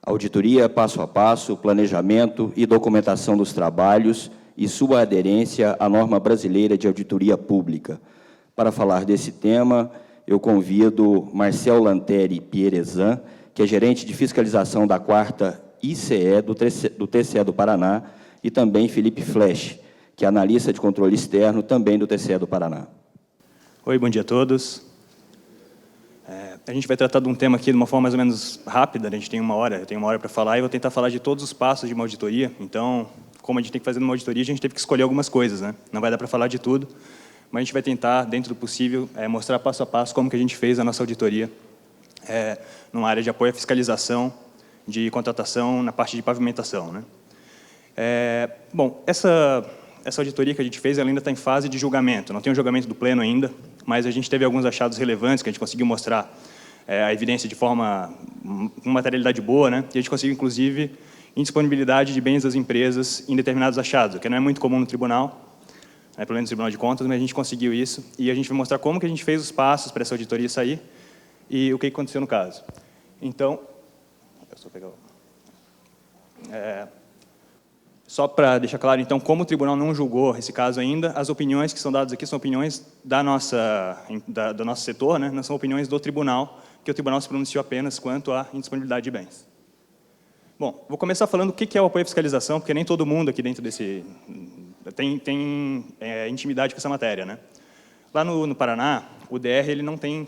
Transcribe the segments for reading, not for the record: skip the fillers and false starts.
Auditoria passo a passo, planejamento e documentação dos trabalhos e sua aderência à norma brasileira de auditoria pública. Para falar desse tema, eu convido Marcel Lanteri Pierezan, que é gerente de fiscalização da 4ª ICE do TCE do Paraná, e também Felipe Flesch, que é analista de controle externo, também do TCE do Paraná. Oi, bom dia a todos. A gente vai tratar de um tema aqui de uma forma mais ou menos rápida, a gente tem eu tenho 1 hora para falar, e vou tentar falar de todos os passos de uma auditoria. Então, como a gente tem que fazer uma auditoria, a gente teve que escolher algumas coisas, né? Não vai dar para falar de tudo, mas a gente vai tentar, dentro do possível, mostrar passo a passo como que a gente fez a nossa auditoria numa área de apoio à fiscalização, de contratação na parte de pavimentação, né? Bom, essa auditoria que a gente fez, ela ainda está em fase de julgamento, não tem um julgamento do pleno ainda, mas a gente teve alguns achados relevantes que a gente conseguiu mostrar a evidência de forma, com materialidade boa, né? E a gente conseguiu, inclusive, indisponibilidade de bens das empresas em determinados achados, o que não é muito comum no tribunal, pelo menos no Tribunal de Contas, mas a gente conseguiu isso, e a gente vai mostrar como que a gente fez os passos para essa auditoria sair e o que aconteceu no caso. Então, só para deixar claro, então, como o tribunal não julgou esse caso ainda, as opiniões que são dadas aqui são opiniões do nosso setor, né? Não são opiniões do tribunal, que o tribunal se pronunciou apenas quanto à indisponibilidade de bens. Bom, vou começar falando o que é o apoio à fiscalização, porque nem todo mundo aqui dentro desse tem intimidade com essa matéria, né? Lá no Paraná, o DR ele não tem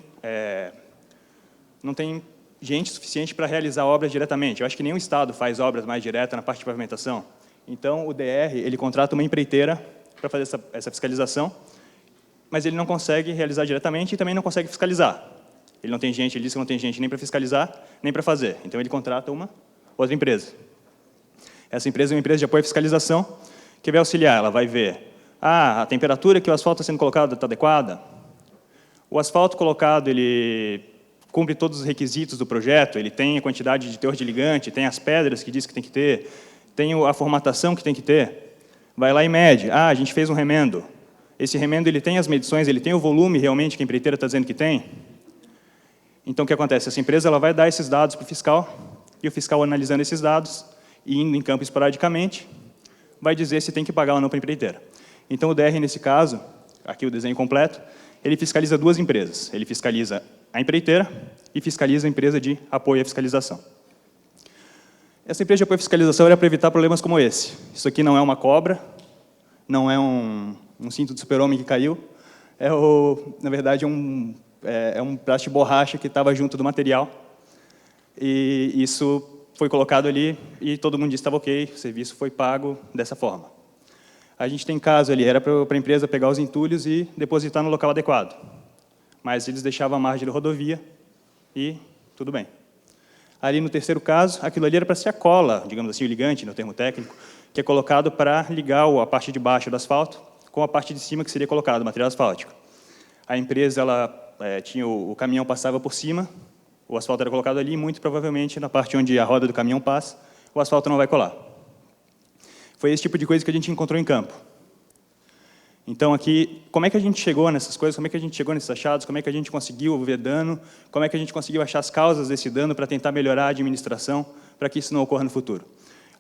gente suficiente para realizar obras diretamente. Eu acho que nenhum estado faz obras mais diretas na parte de pavimentação. Então, o DR ele contrata uma empreiteira para fazer essa fiscalização, mas ele não consegue realizar diretamente e também não consegue fiscalizar. Ele não tem gente, ele diz que não tem gente nem para fiscalizar, nem para fazer. Então, ele contrata uma outra empresa. Essa empresa é uma empresa de apoio à fiscalização, que vai auxiliar, ela vai ver a temperatura que o asfalto está sendo colocado está adequada, o asfalto colocado, ele cumpre todos os requisitos do projeto, ele tem a quantidade de teor de ligante, tem as pedras que diz que tem que ter, tem a formatação que tem que ter, vai lá e mede, a gente fez um remendo, esse remendo ele tem as medições, ele tem o volume realmente que a empreiteira está dizendo que tem. Então, o que acontece? Essa empresa ela vai dar esses dados para o fiscal, e o fiscal, analisando esses dados, e indo em campo esporadicamente, vai dizer se tem que pagar ou não para a empreiteira. Então, o DR, nesse caso, aqui o desenho completo, ele fiscaliza 2 empresas. Ele fiscaliza a empreiteira e fiscaliza a empresa de apoio à fiscalização. Essa empresa de apoio à fiscalização era para evitar problemas como esse. Isso aqui não é uma cobra, não é um cinto de super-homem que caiu, na verdade, é um pedaço de borracha que estava junto do material. E isso foi colocado ali e todo mundo disse que estava ok, o serviço foi pago dessa forma. A gente tem caso ali, era para a empresa pegar os entulhos e depositar no local adequado. Mas eles deixavam a margem da rodovia e tudo bem. Ali no terceiro caso, aquilo ali era para ser a cola, digamos assim, o ligante, no termo técnico, que é colocado para ligar a parte de baixo do asfalto com a parte de cima que seria colocado, o material asfáltico. A empresa tinha o caminhão passava por cima, o asfalto era colocado ali e, muito provavelmente, na parte onde a roda do caminhão passa, o asfalto não vai colar. Foi esse tipo de coisa que a gente encontrou em campo. Então, aqui, como é que a gente chegou nessas coisas? Como é que a gente chegou nesses achados? Como é que a gente conseguiu ver dano? Como é que a gente conseguiu achar as causas desse dano para tentar melhorar a administração para que isso não ocorra no futuro?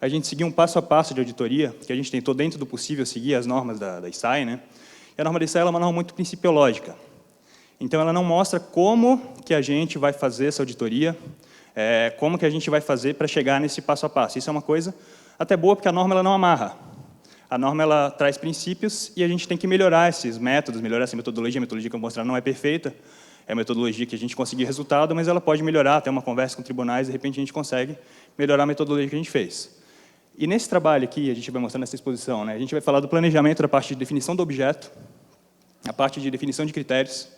A gente seguiu um passo a passo de auditoria, que a gente tentou, dentro do possível, seguir as normas da ISAE, né? E a norma da ISAE é uma norma muito principiológica. Então, ela não mostra como que a gente vai fazer essa auditoria, como que a gente vai fazer para chegar nesse passo a passo. Isso é uma coisa até boa, porque a norma ela não amarra. A norma ela traz princípios e a gente tem que melhorar esses métodos, melhorar essa metodologia. A metodologia que eu vou mostrar não é perfeita, é a metodologia que a gente conseguiu resultado, mas ela pode melhorar, até uma conversa com tribunais, de repente a gente consegue melhorar a metodologia que a gente fez. E nesse trabalho aqui, a gente vai mostrar nessa exposição, né, a gente vai falar do planejamento da parte de definição do objeto, a parte de definição de critérios.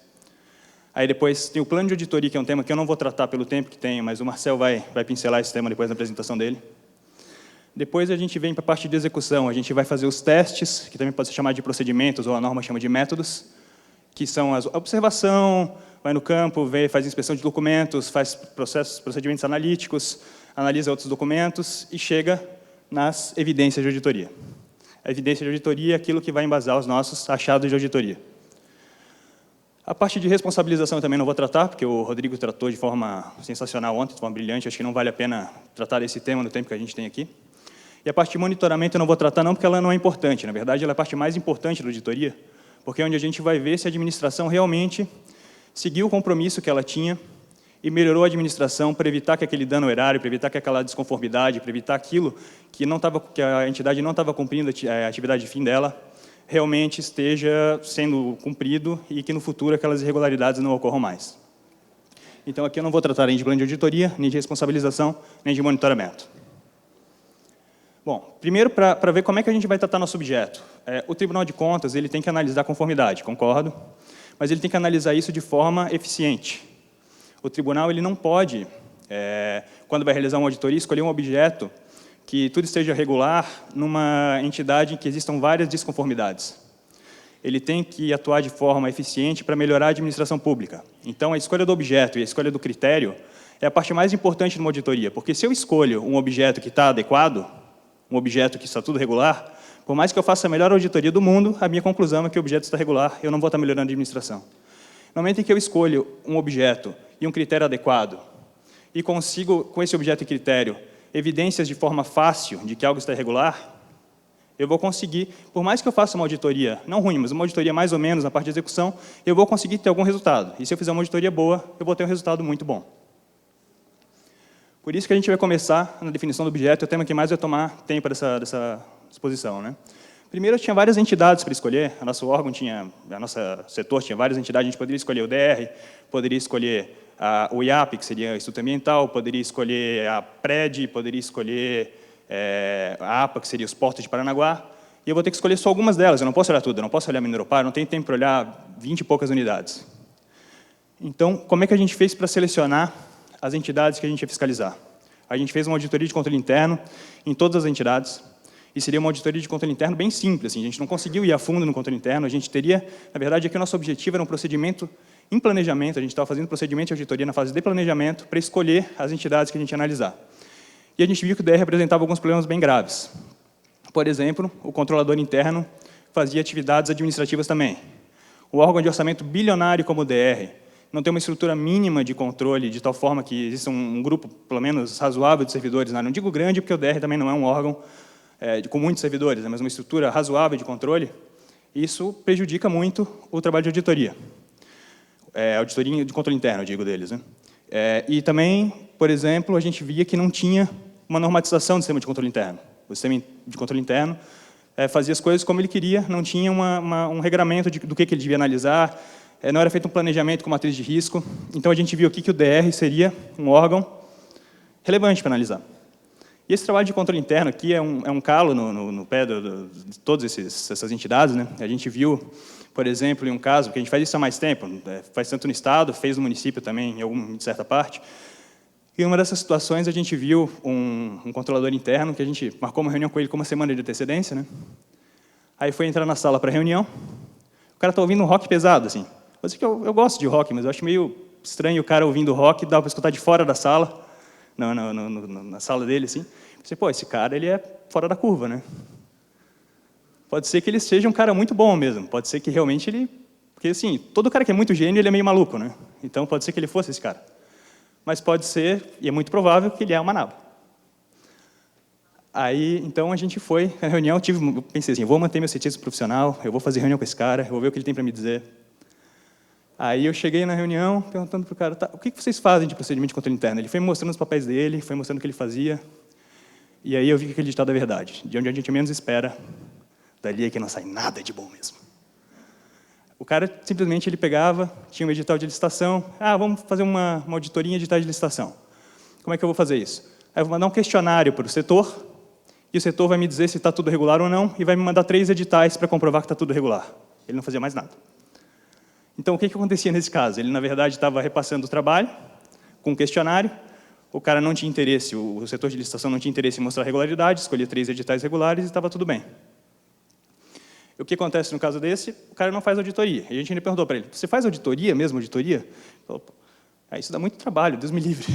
Aí depois tem o plano de auditoria, que é um tema que eu não vou tratar pelo tempo que tenho, mas o Marcel vai pincelar esse tema depois da apresentação dele. Depois a gente vem para a parte de execução, a gente vai fazer os testes, que também pode ser chamado de procedimentos, ou a norma chama de métodos, que são a observação, vai no campo, faz inspeção de documentos, faz procedimentos analíticos, analisa outros documentos e chega nas evidências de auditoria. A evidência de auditoria é aquilo que vai embasar os nossos achados de auditoria. A parte de responsabilização eu também não vou tratar, porque o Rodrigo tratou de forma sensacional ontem, de forma brilhante, acho que não vale a pena tratar desse tema no tempo que a gente tem aqui. E a parte de monitoramento eu não vou tratar não, porque ela não é importante. Na verdade, ela é a parte mais importante da auditoria, porque é onde a gente vai ver se a administração realmente seguiu o compromisso que ela tinha e melhorou a administração para evitar que aquele dano erário, para evitar que aquela desconformidade, para evitar aquilo que a entidade não estava cumprindo a atividade de fim dela, realmente esteja sendo cumprido e que no futuro aquelas irregularidades não ocorram mais. Então, aqui eu não vou tratar nem de plano de auditoria, nem de responsabilização, nem de monitoramento. Bom, primeiro, para ver como é que a gente vai tratar nosso objeto. O Tribunal de Contas ele tem que analisar a conformidade, concordo, mas ele tem que analisar isso de forma eficiente. O tribunal ele não pode, quando vai realizar uma auditoria, escolher um objeto que tudo esteja regular numa entidade em que existam várias desconformidades. Ele tem que atuar de forma eficiente para melhorar a administração pública. Então, a escolha do objeto e a escolha do critério é a parte mais importante de uma auditoria, porque se eu escolho um objeto que está adequado, um objeto que está tudo regular, por mais que eu faça a melhor auditoria do mundo, a minha conclusão é que o objeto está regular, eu não vou estar melhorando a administração. No momento em que eu escolho um objeto e um critério adequado, e consigo, com esse objeto e critério, evidências de forma fácil de que algo está irregular, eu vou conseguir, por mais que eu faça uma auditoria, não ruim, mas uma auditoria mais ou menos na parte de execução, eu vou conseguir ter algum resultado. E se eu fizer uma auditoria boa, eu vou ter um resultado muito bom. Por isso que a gente vai começar na definição do objeto, é o tema que mais vai tomar tempo dessa exposição, né? Primeiro, tinha várias entidades para escolher, o nosso órgão tinha, o nosso setor tinha várias entidades, a gente poderia escolher o DR, poderia escolher o IAP, que seria o Instituto Ambiental, poderia escolher a PRED, poderia escolher a APA, que seria os Portos de Paranaguá, e eu vou ter que escolher só algumas delas, eu não posso olhar tudo, eu não posso olhar Mineropar, eu não tenho tempo para olhar 20 e poucas unidades. Então, como é que a gente fez para selecionar as entidades que a gente ia fiscalizar? A gente fez uma auditoria de controle interno em todas as entidades, e seria uma auditoria de controle interno bem simples, assim, a gente não conseguiu ir a fundo no controle interno, a gente teria, na verdade, aqui o nosso objetivo era um procedimento em planejamento, a gente estava fazendo procedimento de auditoria na fase de planejamento para escolher as entidades que a gente ia analisar. E a gente viu que o DR apresentava alguns problemas bem graves. Por exemplo, o controlador interno fazia atividades administrativas também. O órgão de orçamento bilionário como o DR não tem uma estrutura mínima de controle, de tal forma que exista um grupo, pelo menos, razoável de servidores. Não digo grande, porque o DR também não é um órgão com muitos servidores, mas uma estrutura razoável de controle. Isso prejudica muito o trabalho de auditoria. Auditoria de controle interno, eu digo deles, né? E também, por exemplo, a gente via que não tinha uma normatização do sistema de controle interno. O sistema de controle interno fazia as coisas como ele queria, não tinha um regramento do que ele devia analisar, não era feito um planejamento com matriz de risco. Então, a gente viu aqui que o DR seria um órgão relevante para analisar. E esse trabalho de controle interno aqui é um calo no pé de todas essas entidades, né? A gente viu, por exemplo, em um caso, que a gente faz isso há mais tempo, faz tanto no Estado, fez no município também, em certa parte, e em uma dessas situações a gente viu um controlador interno, que a gente marcou uma reunião com ele com uma semana de antecedência, né? Aí foi entrar na sala para a reunião, o cara está ouvindo um rock pesado, assim. Eu gosto de rock, mas eu acho meio estranho o cara ouvindo rock, dá para escutar de fora da sala, na sala dele, assim. Pensei, pô, esse cara ele é fora da curva, né? Pode ser que ele seja um cara muito bom mesmo, pode ser que realmente ele... Porque, assim, todo cara que é muito gênio, ele é meio maluco, né? Então, pode ser que ele fosse esse cara. Mas pode ser, e é muito provável, que ele é uma naba. Aí, então, a gente foi à reunião, eu pensei assim, vou manter meu ceticismo profissional, eu vou fazer reunião com esse cara, eu vou ver o que ele tem para me dizer. Aí eu cheguei na reunião, perguntando para o cara, tá, o que vocês fazem de procedimento de controle interno? Ele foi me mostrando os papéis dele, foi mostrando o que ele fazia, e aí eu vi que aquele ditado é verdade. De onde a gente menos espera, dali é que não sai nada de bom mesmo. O cara, simplesmente, ele pegava, tinha um edital de licitação, vamos fazer uma auditoria em edital de licitação. Como é que eu vou fazer isso? Aí eu vou mandar um questionário para o setor, e o setor vai me dizer se está tudo regular ou não, e vai me mandar 3 editais para comprovar que está tudo regular. Ele não fazia mais nada. Então, o que acontecia nesse caso? Ele, na verdade, estava repassando o trabalho com um questionário, o cara não tinha interesse, o setor de licitação não tinha interesse em mostrar regularidade, escolhia 3 editais regulares e estava tudo bem. O que acontece no caso desse? O cara não faz auditoria. E a gente ainda perguntou para ele, você faz auditoria mesmo, auditoria? Ele falou, isso dá muito trabalho, Deus me livre.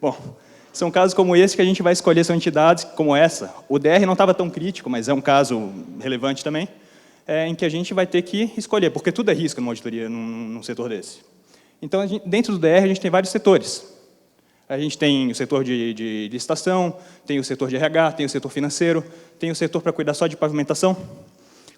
Bom, são casos como esse que a gente vai escolher, são entidades como essa. O DR não estava tão crítico, mas é um caso relevante também. em que a gente vai ter que escolher, porque tudo é risco numa auditoria, num setor desse. Então, dentro do DR, a gente tem vários setores. A gente tem o setor de licitação, tem o setor de RH, tem o setor financeiro, tem o setor para cuidar só de pavimentação.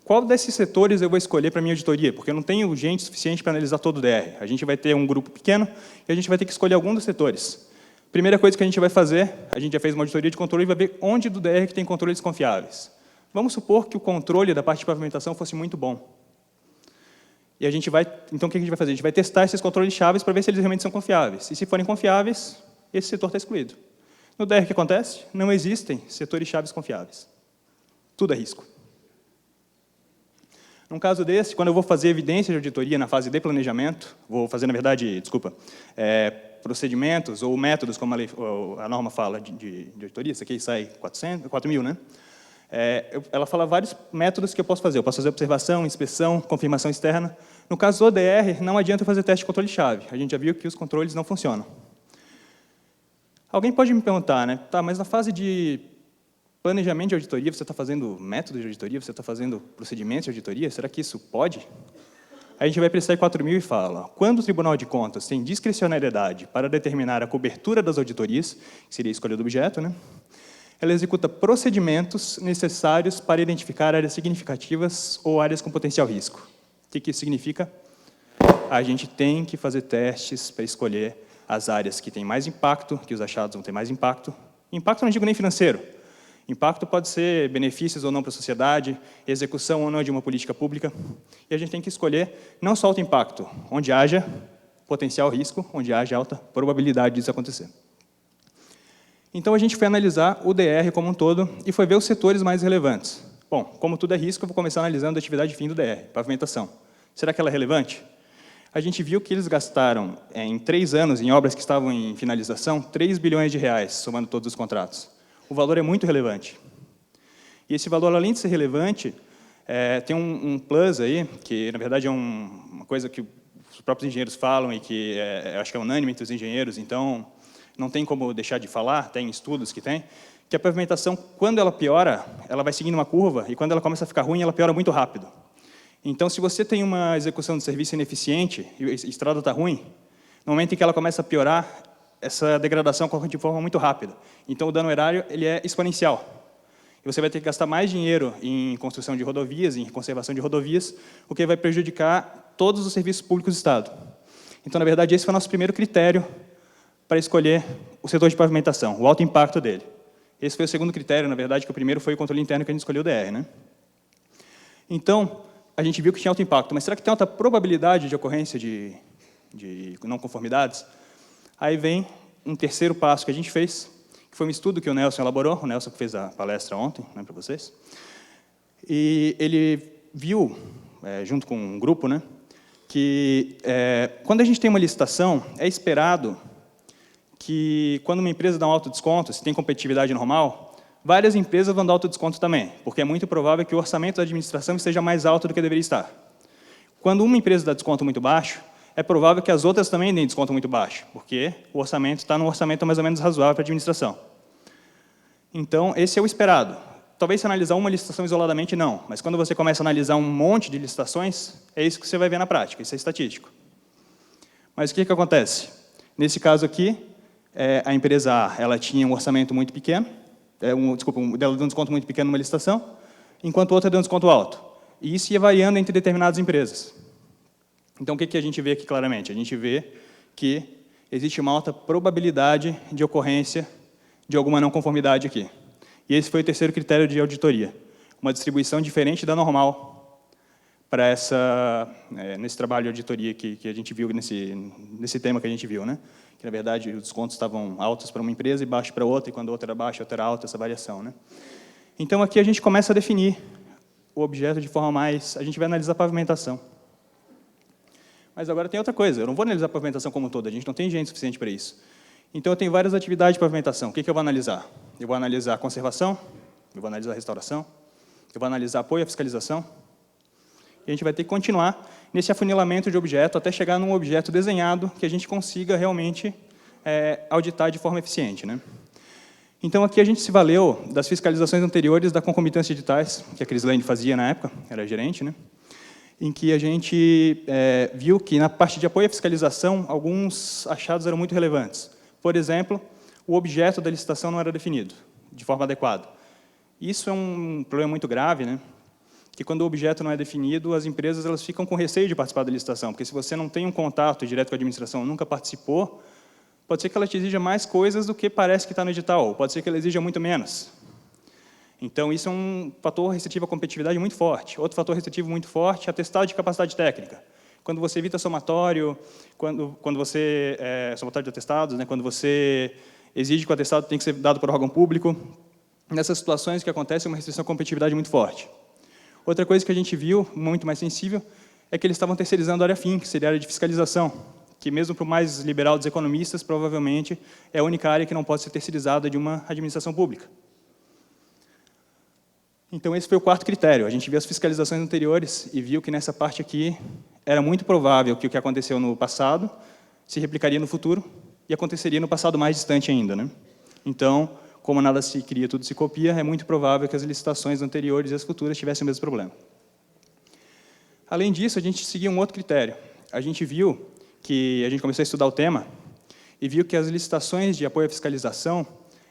Qual desses setores eu vou escolher para a minha auditoria? Porque eu não tenho gente suficiente para analisar todo o DR. A gente vai ter um grupo pequeno e a gente vai ter que escolher algum dos setores. Primeira coisa que a gente vai fazer, a gente já fez uma auditoria de controle e vai ver onde do DR que tem controles confiáveis. Vamos supor que o controle da parte de pavimentação fosse muito bom. E a gente vai, então o que a gente vai fazer? A gente vai testar esses controles chaves para ver se eles realmente são confiáveis. E se forem confiáveis, esse setor está excluído. No DR, o que acontece? Não existem setores chaves confiáveis. Tudo é risco. Num caso desse, quando eu vou fazer evidência de auditoria na fase de planejamento, vou fazer, na verdade, procedimentos ou métodos, como a norma fala de auditoria, isso aqui sai 4.000, né? Ela fala vários métodos que eu posso fazer. Eu posso fazer observação, inspeção, confirmação externa. No caso do ODR, não adianta fazer teste de controle-chave. A gente já viu que os controles não funcionam. Alguém pode me perguntar, né? Tá, mas na fase de planejamento de auditoria, você está fazendo método de auditoria, você está fazendo procedimentos de auditoria, será que isso pode? A gente vai para esse 4.000 e fala, quando o Tribunal de Contas tem discricionariedade para determinar a cobertura das auditorias, que seria a escolha do objeto, né? Ela executa procedimentos necessários para identificar áreas significativas ou áreas com potencial risco. O que isso significa? A gente tem que fazer testes para escolher as áreas que têm mais impacto, que os achados vão ter mais impacto. Impacto não digo nem financeiro. Impacto pode ser benefícios ou não para a sociedade, execução ou não de uma política pública. E a gente tem que escolher não só alto impacto, onde haja potencial risco, onde haja alta probabilidade disso acontecer. Então, a gente foi analisar o DR como um todo e foi ver os setores mais relevantes. Bom, como tudo é risco, eu vou começar analisando a atividade fim do DR, pavimentação. Será que ela é relevante? A gente viu que eles gastaram, em 3 anos, em obras que estavam em finalização, 3 bilhões de reais, somando todos os contratos. O valor é muito relevante. E esse valor, além de ser relevante, tem um plus aí, que, na verdade, é uma coisa que os próprios engenheiros falam e que eu acho que é unânime entre os engenheiros, então não tem como deixar de falar, tem estudos que a pavimentação, quando ela piora, ela vai seguindo uma curva, e quando ela começa a ficar ruim, ela piora muito rápido. Então, se você tem uma execução de serviço ineficiente e a estrada está ruim, no momento em que ela começa a piorar, essa degradação ocorre de forma muito rápida. Então, o dano erário ele é exponencial. E você vai ter que gastar mais dinheiro em construção de rodovias, em conservação de rodovias, o que vai prejudicar todos os serviços públicos do Estado. Então, na verdade, esse foi o nosso primeiro critério para escolher o setor de pavimentação, o alto impacto dele. Esse foi o segundo critério, na verdade, que o primeiro foi o controle interno que a gente escolheu o DR, né? Então, a gente viu que tinha alto impacto, mas será que tem alta probabilidade de ocorrência de não conformidades? Aí vem um terceiro passo que a gente fez, que foi um estudo que o Nelson elaborou, o Nelson que fez a palestra ontem, né, para vocês. E ele viu, junto com um grupo, né, que quando a gente tem uma licitação, é esperado que quando uma empresa dá um alto desconto, se tem competitividade normal, várias empresas vão dar alto desconto também, porque é muito provável que o orçamento da administração esteja mais alto do que deveria estar. Quando uma empresa dá desconto muito baixo, é provável que as outras também deem desconto muito baixo, porque o orçamento está num orçamento mais ou menos razoável para a administração. Então, esse é o esperado. Talvez se analisar uma licitação isoladamente, não, mas quando você começa a analisar um monte de licitações, é isso que você vai ver na prática, isso é estatístico. Mas o que acontece? Nesse caso aqui, a empresa A ela tinha um orçamento muito pequeno, ela deu um desconto muito pequeno numa licitação, enquanto outra deu um desconto alto. E isso ia variando entre determinadas empresas. Então, o que a gente vê aqui claramente? A gente vê que existe uma alta probabilidade de ocorrência de alguma não conformidade aqui. E esse foi o terceiro critério de auditoria. Uma distribuição diferente da normal para nesse trabalho de auditoria que a gente viu, nesse tema que a gente viu, né? Que, na verdade, os descontos estavam altos para uma empresa e baixos para outra, e quando a outra era baixa, a outra era alta, essa variação, né? Então, aqui a gente começa a definir o objeto de forma mais... A gente vai analisar a pavimentação. Mas agora tem outra coisa, eu não vou analisar a pavimentação como um todo, a gente não tem gente suficiente para isso. Então, eu tenho várias atividades de pavimentação. O que eu vou analisar? Eu vou analisar a conservação, eu vou analisar a restauração, eu vou analisar apoio à fiscalização, e a gente vai ter que continuar nesse afunilamento de objeto até chegar num objeto desenhado que a gente consiga realmente auditar de forma eficiente, né? Então, aqui a gente se valeu das fiscalizações anteriores da concomitância de editais, que a Crislane fazia na época, era gerente, né? Em que a gente viu que, na parte de apoio à fiscalização, alguns achados eram muito relevantes. Por exemplo, o objeto da licitação não era definido de forma adequada. Isso é um problema muito grave, né? Que quando o objeto não é definido, as empresas elas ficam com receio de participar da licitação, porque se você não tem um contato direto com a administração, nunca participou, pode ser que ela te exija mais coisas do que parece que está no edital, ou pode ser que ela exija muito menos. Então, isso é um fator restritivo à competitividade muito forte. Outro fator restritivo muito forte é atestado de capacidade técnica. Quando você evita somatório, quando você... somatório de atestados, né, quando você exige que o atestado tem que ser dado por órgão público, nessas situações o que acontece é uma restrição à competitividade muito forte. Outra coisa que a gente viu, muito mais sensível, é que eles estavam terceirizando a área FIM, que seria a área de fiscalização, que mesmo para o mais liberal dos economistas, provavelmente é a única área que não pode ser terceirizada de uma administração pública. Então, esse foi o quarto critério. A gente viu as fiscalizações anteriores e viu que, nessa parte aqui, era muito provável que o que aconteceu no passado se replicaria no futuro e aconteceria no passado mais distante ainda, né? Então, como nada se cria, tudo se copia, é muito provável que as licitações anteriores e as futuras tivessem o mesmo problema. Além disso, a gente seguia um outro critério. A gente viu que a gente começou a estudar o tema e viu que as licitações de apoio à fiscalização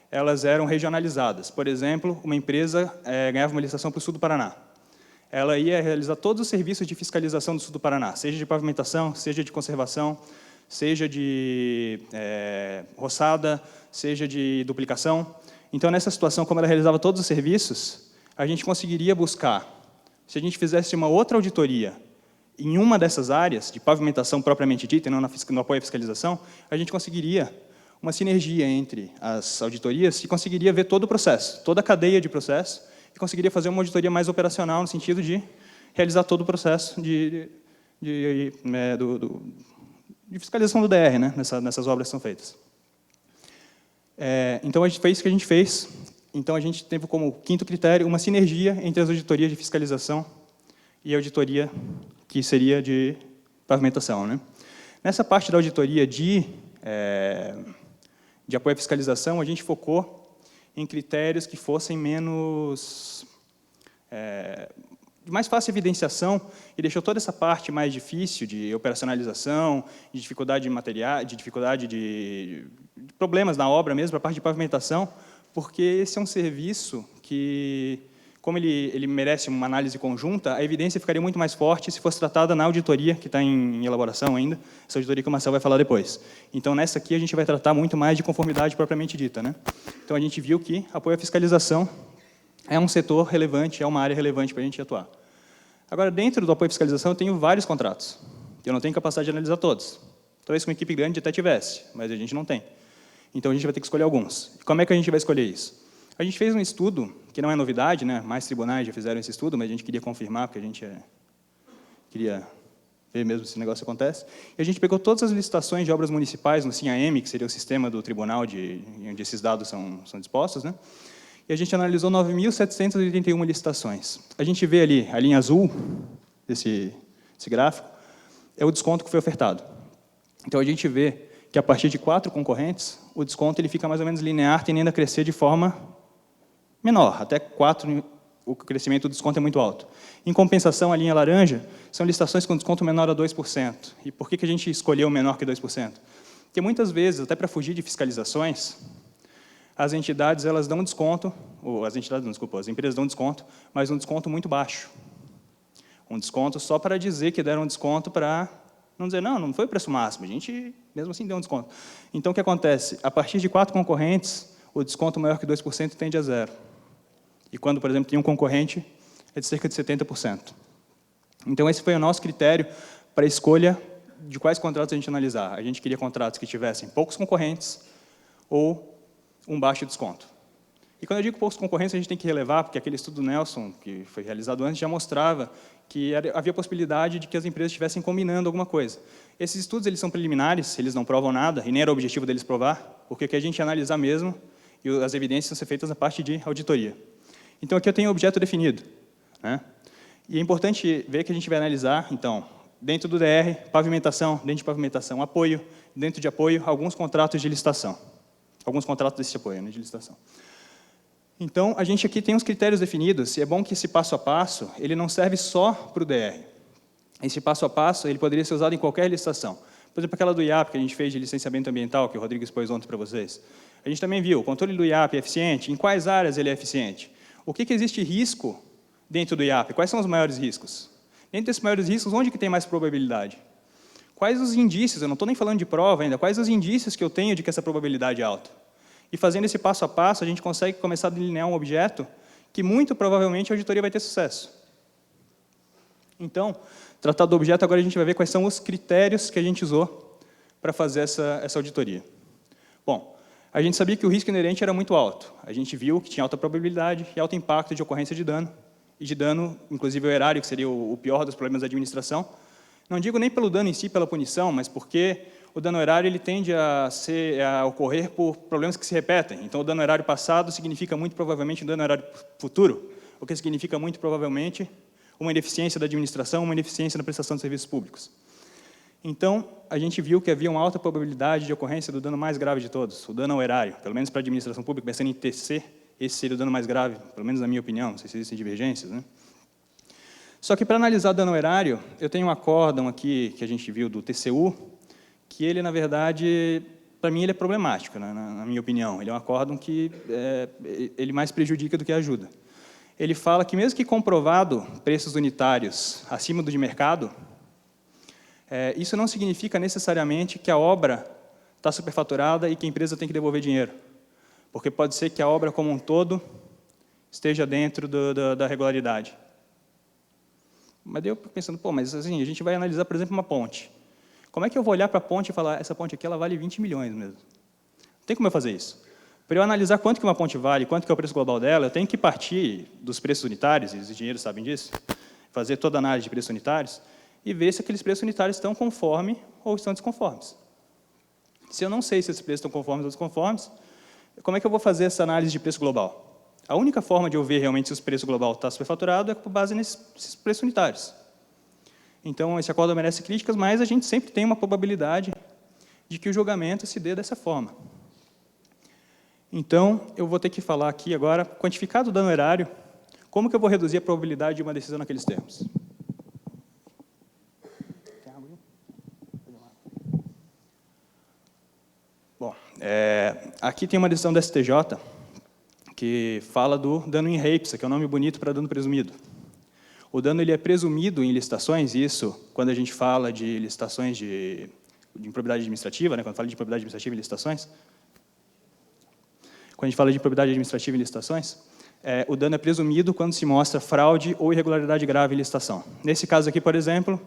elas eram regionalizadas. Por exemplo, uma empresa ganhava uma licitação para o sul do Paraná. Ela ia realizar todos os serviços de fiscalização do sul do Paraná, seja de pavimentação, seja de conservação, seja de roçada, seja de duplicação. Então, nessa situação, como ela realizava todos os serviços, a gente conseguiria buscar, se a gente fizesse uma outra auditoria em uma dessas áreas, de pavimentação propriamente dita, e não no apoio à fiscalização, a gente conseguiria uma sinergia entre as auditorias e conseguiria ver todo o processo, toda a cadeia de processo, e conseguiria fazer uma auditoria mais operacional, no sentido de realizar todo o processo de fiscalização do DR, né, nessas obras que são feitas. Então, foi isso que a gente fez. Então, a gente teve como quinto critério uma sinergia entre as auditorias de fiscalização e a auditoria que seria de pavimentação, né? Nessa parte da auditoria de apoio à fiscalização, a gente focou em critérios que fossem menos... de mais fácil evidenciação e deixou toda essa parte mais difícil de operacionalização, de dificuldade de material, de dificuldade de problemas na obra mesmo, para a parte de pavimentação, porque esse é um serviço que, como ele merece uma análise conjunta, a evidência ficaria muito mais forte se fosse tratada na auditoria, que está em elaboração ainda, essa auditoria que o Marcel vai falar depois. Então, nessa aqui, a gente vai tratar muito mais de conformidade propriamente dita, né? Então, a gente viu que apoio à fiscalização é um setor relevante, é uma área relevante para a gente atuar. Agora, dentro do apoio à fiscalização, eu tenho vários contratos. Eu não tenho capacidade de analisar todos. Talvez com uma equipe grande até tivesse, mas a gente não tem. Então, a gente vai ter que escolher alguns. E como é que a gente vai escolher isso? A gente fez um estudo, que não é novidade, né? Mais tribunais já fizeram esse estudo, mas a gente queria confirmar, porque a gente queria ver mesmo se o negócio acontece. E a gente pegou todas as licitações de obras municipais no SINAM, que seria o sistema do tribunal onde esses dados são dispostos, né? E a gente analisou 9.781 licitações. A gente vê ali, a linha azul desse gráfico, é o desconto que foi ofertado. Então, a gente vê que, a partir de 4 concorrentes, o desconto ele fica mais ou menos linear, tendendo a crescer de forma menor. Até 4, o crescimento do desconto é muito alto. Em compensação, a linha laranja são licitações com desconto menor a 2%. E por que a gente escolheu menor que 2%? Porque, muitas vezes, até para fugir de fiscalizações, as entidades elas dão desconto, ou as entidades, não, desculpa, as empresas dão desconto, mas um desconto muito baixo. Um desconto só para dizer que deram um desconto para não dizer, não foi o preço máximo, a gente mesmo assim deu um desconto. Então, o que acontece? A partir de 4 concorrentes, o desconto maior que 2% tende a 0. E quando, por exemplo, tem um concorrente, é de cerca de 70%. Então, esse foi o nosso critério para a escolha de quais contratos a gente analisar. A gente queria contratos que tivessem poucos concorrentes ou um baixo desconto. E quando eu digo poucos concorrentes, a gente tem que relevar, porque aquele estudo do Nelson, que foi realizado antes, já mostrava que havia possibilidade de que as empresas estivessem combinando alguma coisa. Esses estudos eles são preliminares, eles não provam nada, e nem era o objetivo deles provar, porque o que a gente analisar mesmo, e as evidências são ser feitas na parte de auditoria. Então, aqui eu tenho o objeto definido, né? E é importante ver que a gente vai analisar, então, dentro do DR, pavimentação, dentro de pavimentação, apoio, dentro de apoio, alguns contratos de licitação. alguns contratos desse apoio, né, de licitação. Então, a gente aqui tem uns critérios definidos, e é bom que esse passo a passo, ele não serve só para o DR. Esse passo a passo, ele poderia ser usado em qualquer licitação. Por exemplo, aquela do IAP que a gente fez de licenciamento ambiental, que o Rodrigo expôs ontem para vocês. A gente também viu, o controle do IAP é eficiente? Em quais áreas ele é eficiente? O que existe risco dentro do IAP? Quais são os maiores riscos? Dentro desses maiores riscos, onde que tem mais probabilidade? Quais os indícios, eu não estou nem falando de prova ainda, quais os indícios que eu tenho de que essa probabilidade é alta? E fazendo esse passo a passo, a gente consegue começar a delinear um objeto que, muito provavelmente, a auditoria vai ter sucesso. Então, tratado do objeto, agora a gente vai ver quais são os critérios que a gente usou para fazer essa auditoria. Bom, a gente sabia que o risco inerente era muito alto. A gente viu que tinha alta probabilidade e alto impacto de ocorrência de dano, e de dano, inclusive o erário, que seria o pior dos problemas da administração. Não digo nem pelo dano em si, pela punição, mas porque o dano erário ele tende a ocorrer por problemas que se repetem. Então, o dano erário passado significa muito provavelmente um dano erário futuro, o que significa muito provavelmente uma ineficiência da administração, uma ineficiência na prestação de serviços públicos. Então, a gente viu que havia uma alta probabilidade de ocorrência do dano mais grave de todos, o dano ao erário. Pelo menos para a administração pública, pensando em TC, esse seria o dano mais grave, pelo menos na minha opinião, não sei se existem divergências, né? Só que, para analisar dano ao erário, eu tenho um acórdão aqui, que a gente viu do TCU, que ele, na verdade, para mim, ele é problemático, né, na minha opinião. Ele é um acórdão que ele mais prejudica do que ajuda. Ele fala que, mesmo que comprovado preços unitários acima do de mercado, isso não significa necessariamente que a obra está superfaturada e que a empresa tem que devolver dinheiro. Porque pode ser que a obra como um todo esteja dentro da regularidade. Mas eu pensando, pô, mas assim, a gente vai analisar, por exemplo, uma ponte. Como é que eu vou olhar para a ponte e falar, essa ponte aqui ela vale 20 milhões mesmo? Não tem como eu fazer isso. Para eu analisar quanto que uma ponte vale, quanto que é o preço global dela, eu tenho que partir dos preços unitários, e os engenheiros sabem disso, fazer toda a análise de preços unitários, e ver se aqueles preços unitários estão conformes ou estão desconformes. Se eu não sei se esses preços estão conformes ou desconformes, como é que eu vou fazer essa análise de preço global? A única forma de eu ver realmente se o preço global está superfaturado é com base nesses preços unitários. Então, esse acórdão merece críticas, mas a gente sempre tem uma probabilidade de que o julgamento se dê dessa forma. Então, eu vou ter que falar aqui agora, quantificado o dano erário, como que eu vou reduzir a probabilidade de uma decisão naqueles termos? Bom, aqui tem uma decisão da STJ que fala do dano in reipsa, que é um nome bonito para dano presumido. O dano ele é presumido em licitações, isso quando a gente fala de licitações de improbidade administrativa, né, quando fala de improbidade administrativa em licitações, quando a gente fala de improbidade administrativa em licitações, o dano é presumido quando se mostra fraude ou irregularidade grave em licitação. Nesse caso aqui, por exemplo,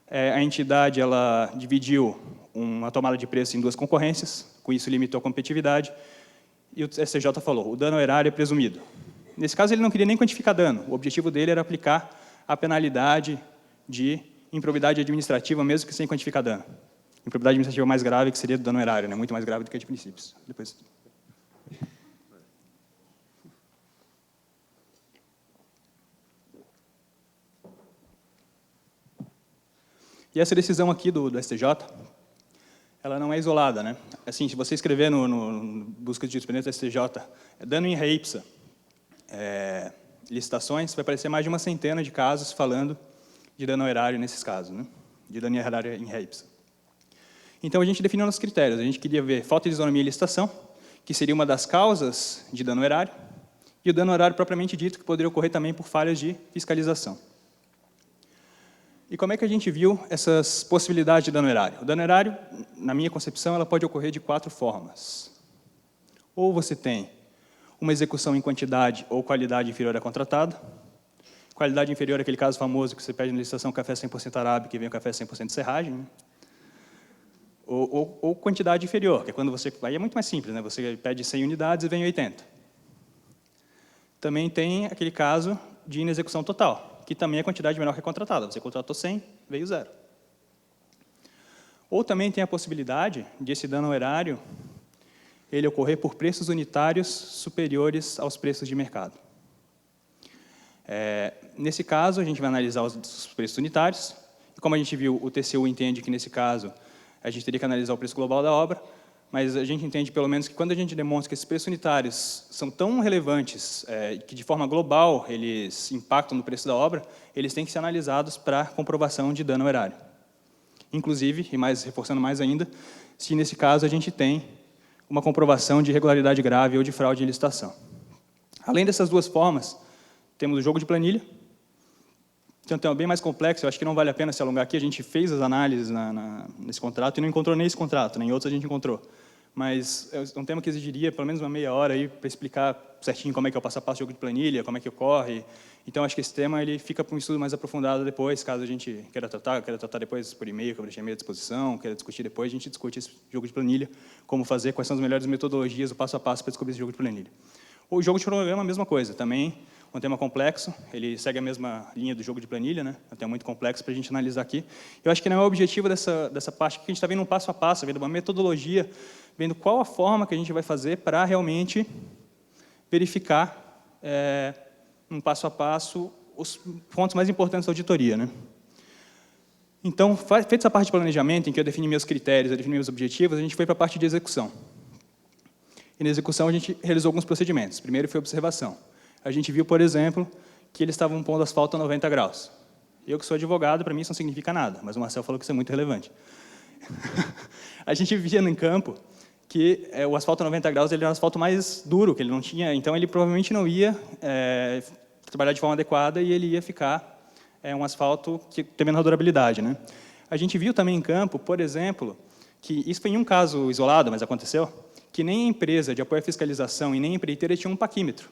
a entidade ela dividiu uma tomada de preço em duas concorrências, com isso limitou a competitividade, e o STJ falou, o dano erário é presumido. Nesse caso, ele não queria nem quantificar dano, o objetivo dele era aplicar a penalidade de improbidade administrativa, mesmo que sem quantificar dano. Improbidade administrativa mais grave, que seria do dano erário, né? Muito mais grave do que a de princípios. Depois... E essa decisão aqui do STJ, ela não é isolada, né? Assim, se você escrever no busca de jurisprudência do STJ, dano in reipsa, licitações, vai aparecer mais de uma centena de casos falando de dano erário nesses casos, né? De dano erário in reipsa. Então, a gente definiu os critérios. A gente queria ver falta de isonomia em licitação, que seria uma das causas de dano erário, e o dano erário propriamente dito, que poderia ocorrer também por falhas de fiscalização. E como é que a gente viu essas possibilidades de dano erário? O dano erário, na minha concepção, ela pode ocorrer de 4 formas. Ou você tem uma execução em quantidade ou qualidade inferior à contratada. Qualidade inferior é aquele caso famoso que você pede na licitação café 100% arábica e vem o café 100% de serragem. Né? Ou quantidade inferior, que é quando você... Aí é muito mais simples, né? Você pede 100 unidades e vem 80. Também tem aquele caso de inexecução total, que também é quantidade menor que a contratada. Você contratou 100, veio 0. Ou também tem a possibilidade de esse dano erário ele ocorrer por preços unitários superiores aos preços de mercado. Nesse caso, a gente vai analisar os preços unitários. E como a gente viu, o TCU entende que, nesse caso, a gente teria que analisar o preço global da obra, mas a gente entende, pelo menos, que quando a gente demonstra que esses preços unitários são tão relevantes, que de forma global eles impactam no preço da obra, eles têm que ser analisados para comprovação de dano ao erário. Inclusive, e mais reforçando mais ainda, se nesse caso a gente tem uma comprovação de irregularidade grave ou de fraude em licitação. Além dessas duas formas, temos o jogo de planilha, que é um tema bem mais complexo, eu acho que não vale a pena se alongar aqui, a gente fez as análises nesse contrato e não encontrou nem esse contrato, nem outros a gente encontrou. Mas é um tema que exigiria pelo menos uma meia hora para explicar certinho como é que é o passo a passo do jogo de planilha, como é que ocorre. Então, acho que esse tema ele fica para um estudo mais aprofundado depois, caso a gente queira tratar depois por e-mail, que eu deixei à minha disposição, queira discutir depois, a gente discute esse jogo de planilha, como fazer, quais são as melhores metodologias, o passo a passo para descobrir esse jogo de planilha. O jogo de cronograma, a mesma coisa, também um tema complexo, ele segue a mesma linha do jogo de planilha, né? É um tema muito complexo para a gente analisar aqui. Eu acho que não é o objetivo dessa parte, que a gente está vendo um passo a passo, vendo uma metodologia, vendo qual a forma que a gente vai fazer para realmente verificar, um passo a passo, os pontos mais importantes da auditoria, né? Então, feita essa parte de planejamento, em que eu defini meus critérios, eu defini meus objetivos, a gente foi para a parte de execução. E na execução a gente realizou alguns procedimentos. Primeiro foi a observação. A gente viu, por exemplo, que eles estavam pondo asfalto a 90 graus. Eu, que sou advogado, para mim isso não significa nada, mas o Marcel falou que isso é muito relevante. A gente via no campo que o asfalto a 90 graus ele era o asfalto mais duro, que ele não tinha, então ele provavelmente não ia trabalhar de forma adequada e ele ia ficar um asfalto que tem menor durabilidade, né? A gente viu também em campo, por exemplo, que isso foi em um caso isolado, mas aconteceu, que nem a empresa de apoio à fiscalização e nem a empreiteira tinha um paquímetro.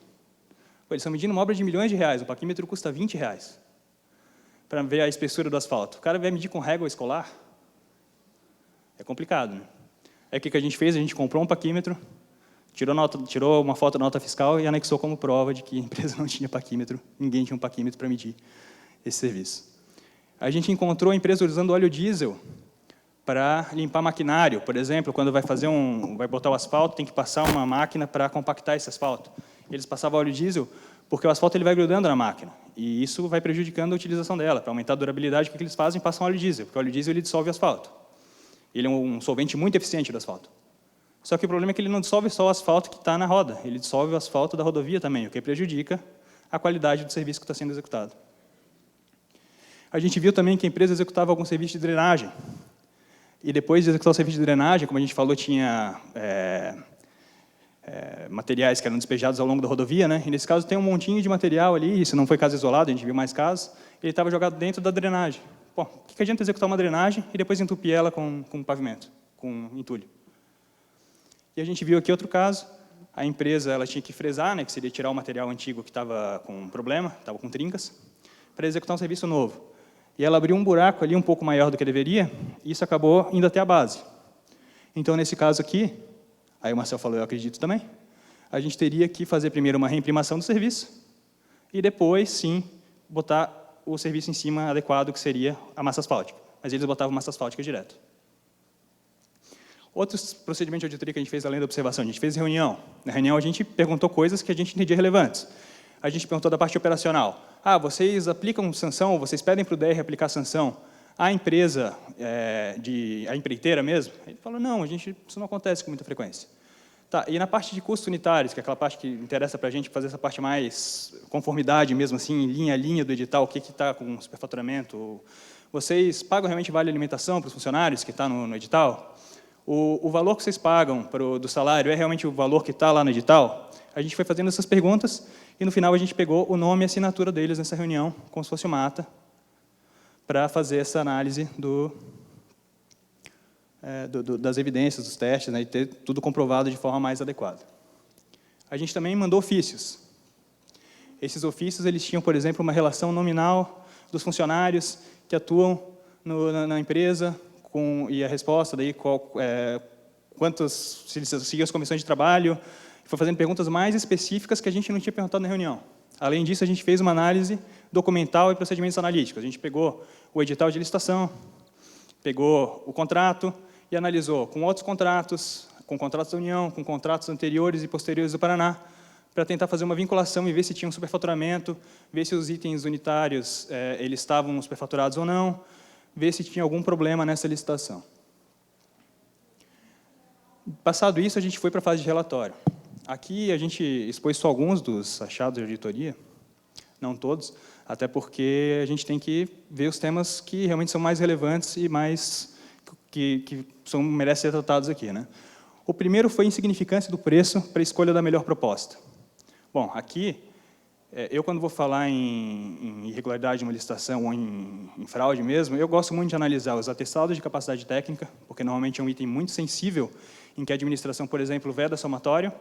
Eles estão medindo uma obra de milhões de reais, o paquímetro custa R$20 para ver a espessura do asfalto. O cara vai medir com régua escolar? É complicado, né? Aí o que a gente fez? A gente comprou um paquímetro, tirou uma foto da nota fiscal e anexou como prova de que a empresa não tinha paquímetro, ninguém tinha um paquímetro para medir esse serviço. A gente encontrou a empresa usando óleo diesel para limpar maquinário. Por exemplo, quando vai botar o asfalto, tem que passar uma máquina para compactar esse asfalto. Eles passavam óleo diesel porque o asfalto ele vai grudando na máquina, e isso vai prejudicando a utilização dela. Para aumentar a durabilidade, o que eles fazem? Passam óleo diesel, porque o óleo diesel ele dissolve o asfalto. Ele é um solvente muito eficiente do asfalto. Só que o problema é que ele não dissolve só o asfalto que está na roda, ele dissolve o asfalto da rodovia também, o que prejudica a qualidade do serviço que está sendo executado. A gente viu também que a empresa executava algum serviço de drenagem, e depois de executar o serviço de drenagem, como a gente falou, tinha materiais que eram despejados ao longo da rodovia, né? E nesse caso tem um montinho de material ali, isso não foi caso isolado, a gente viu mais casos, ele estava jogado dentro da drenagem. Bom, o que adianta executar uma drenagem e depois entupir ela com pavimento, com entulho? E a gente viu aqui outro caso, a empresa ela tinha que fresar, né, que seria tirar o material antigo que estava com problema, estava com trincas, para executar um serviço novo. E ela abriu um buraco ali um pouco maior do que deveria, e isso acabou indo até a base. Então, nesse caso aqui, aí o Marcel falou, eu acredito também, a gente teria que fazer primeiro uma reimprimação do serviço e depois, sim, botar o serviço em cima adequado, que seria a massa asfáltica. Mas eles botavam massa asfáltica direto. Outros procedimentos de auditoria que a gente fez além da observação, a gente fez reunião. Na reunião a gente perguntou coisas que a gente entendia relevantes. A gente perguntou da parte operacional. Vocês aplicam sanção, vocês pedem para o DR aplicar sanção à empresa, a empreiteira mesmo? Ele falou, não, isso não acontece com muita frequência. Tá, e na parte de custos unitários, que é aquela parte que interessa para a gente fazer essa parte mais conformidade mesmo, assim, linha a linha do edital, o que está com superfaturamento, vocês pagam realmente vale alimentação para os funcionários que está no edital? O valor que vocês pagam do salário é realmente o valor que está lá no edital? A gente foi fazendo essas perguntas e, no final, a gente pegou o nome e a assinatura deles nessa reunião, como se fosse uma ata, para fazer essa análise das evidências, dos testes, né, e ter tudo comprovado de forma mais adequada. A gente também mandou ofícios. Esses ofícios eles tinham, por exemplo, uma relação nominal dos funcionários que atuam na empresa, e a resposta, daí, se eles seguiam as comissões de trabalho, foi fazendo perguntas mais específicas que a gente não tinha perguntado na reunião. Além disso, a gente fez uma análise documental e procedimentos analíticos. A gente pegou o edital de licitação, pegou o contrato e analisou com outros contratos, com contratos da União, com contratos anteriores e posteriores do Paraná, para tentar fazer uma vinculação e ver se tinha um superfaturamento, ver se os itens unitários eles estavam superfaturados ou não, ver se tinha algum problema nessa licitação. Passado isso, a gente foi para a fase de relatório. Aqui a gente expôs só alguns dos achados de auditoria, não todos, até porque a gente tem que ver os temas que realmente são mais relevantes e mais que merecem ser tratados aqui, né? O primeiro foi a insignificância do preço para a escolha da melhor proposta. Bom, aqui, eu quando vou falar em irregularidade de uma licitação ou em fraude mesmo, eu gosto muito de analisar os atestados de capacidade técnica, porque normalmente é um item muito sensível, em que a administração, por exemplo, veda somatório,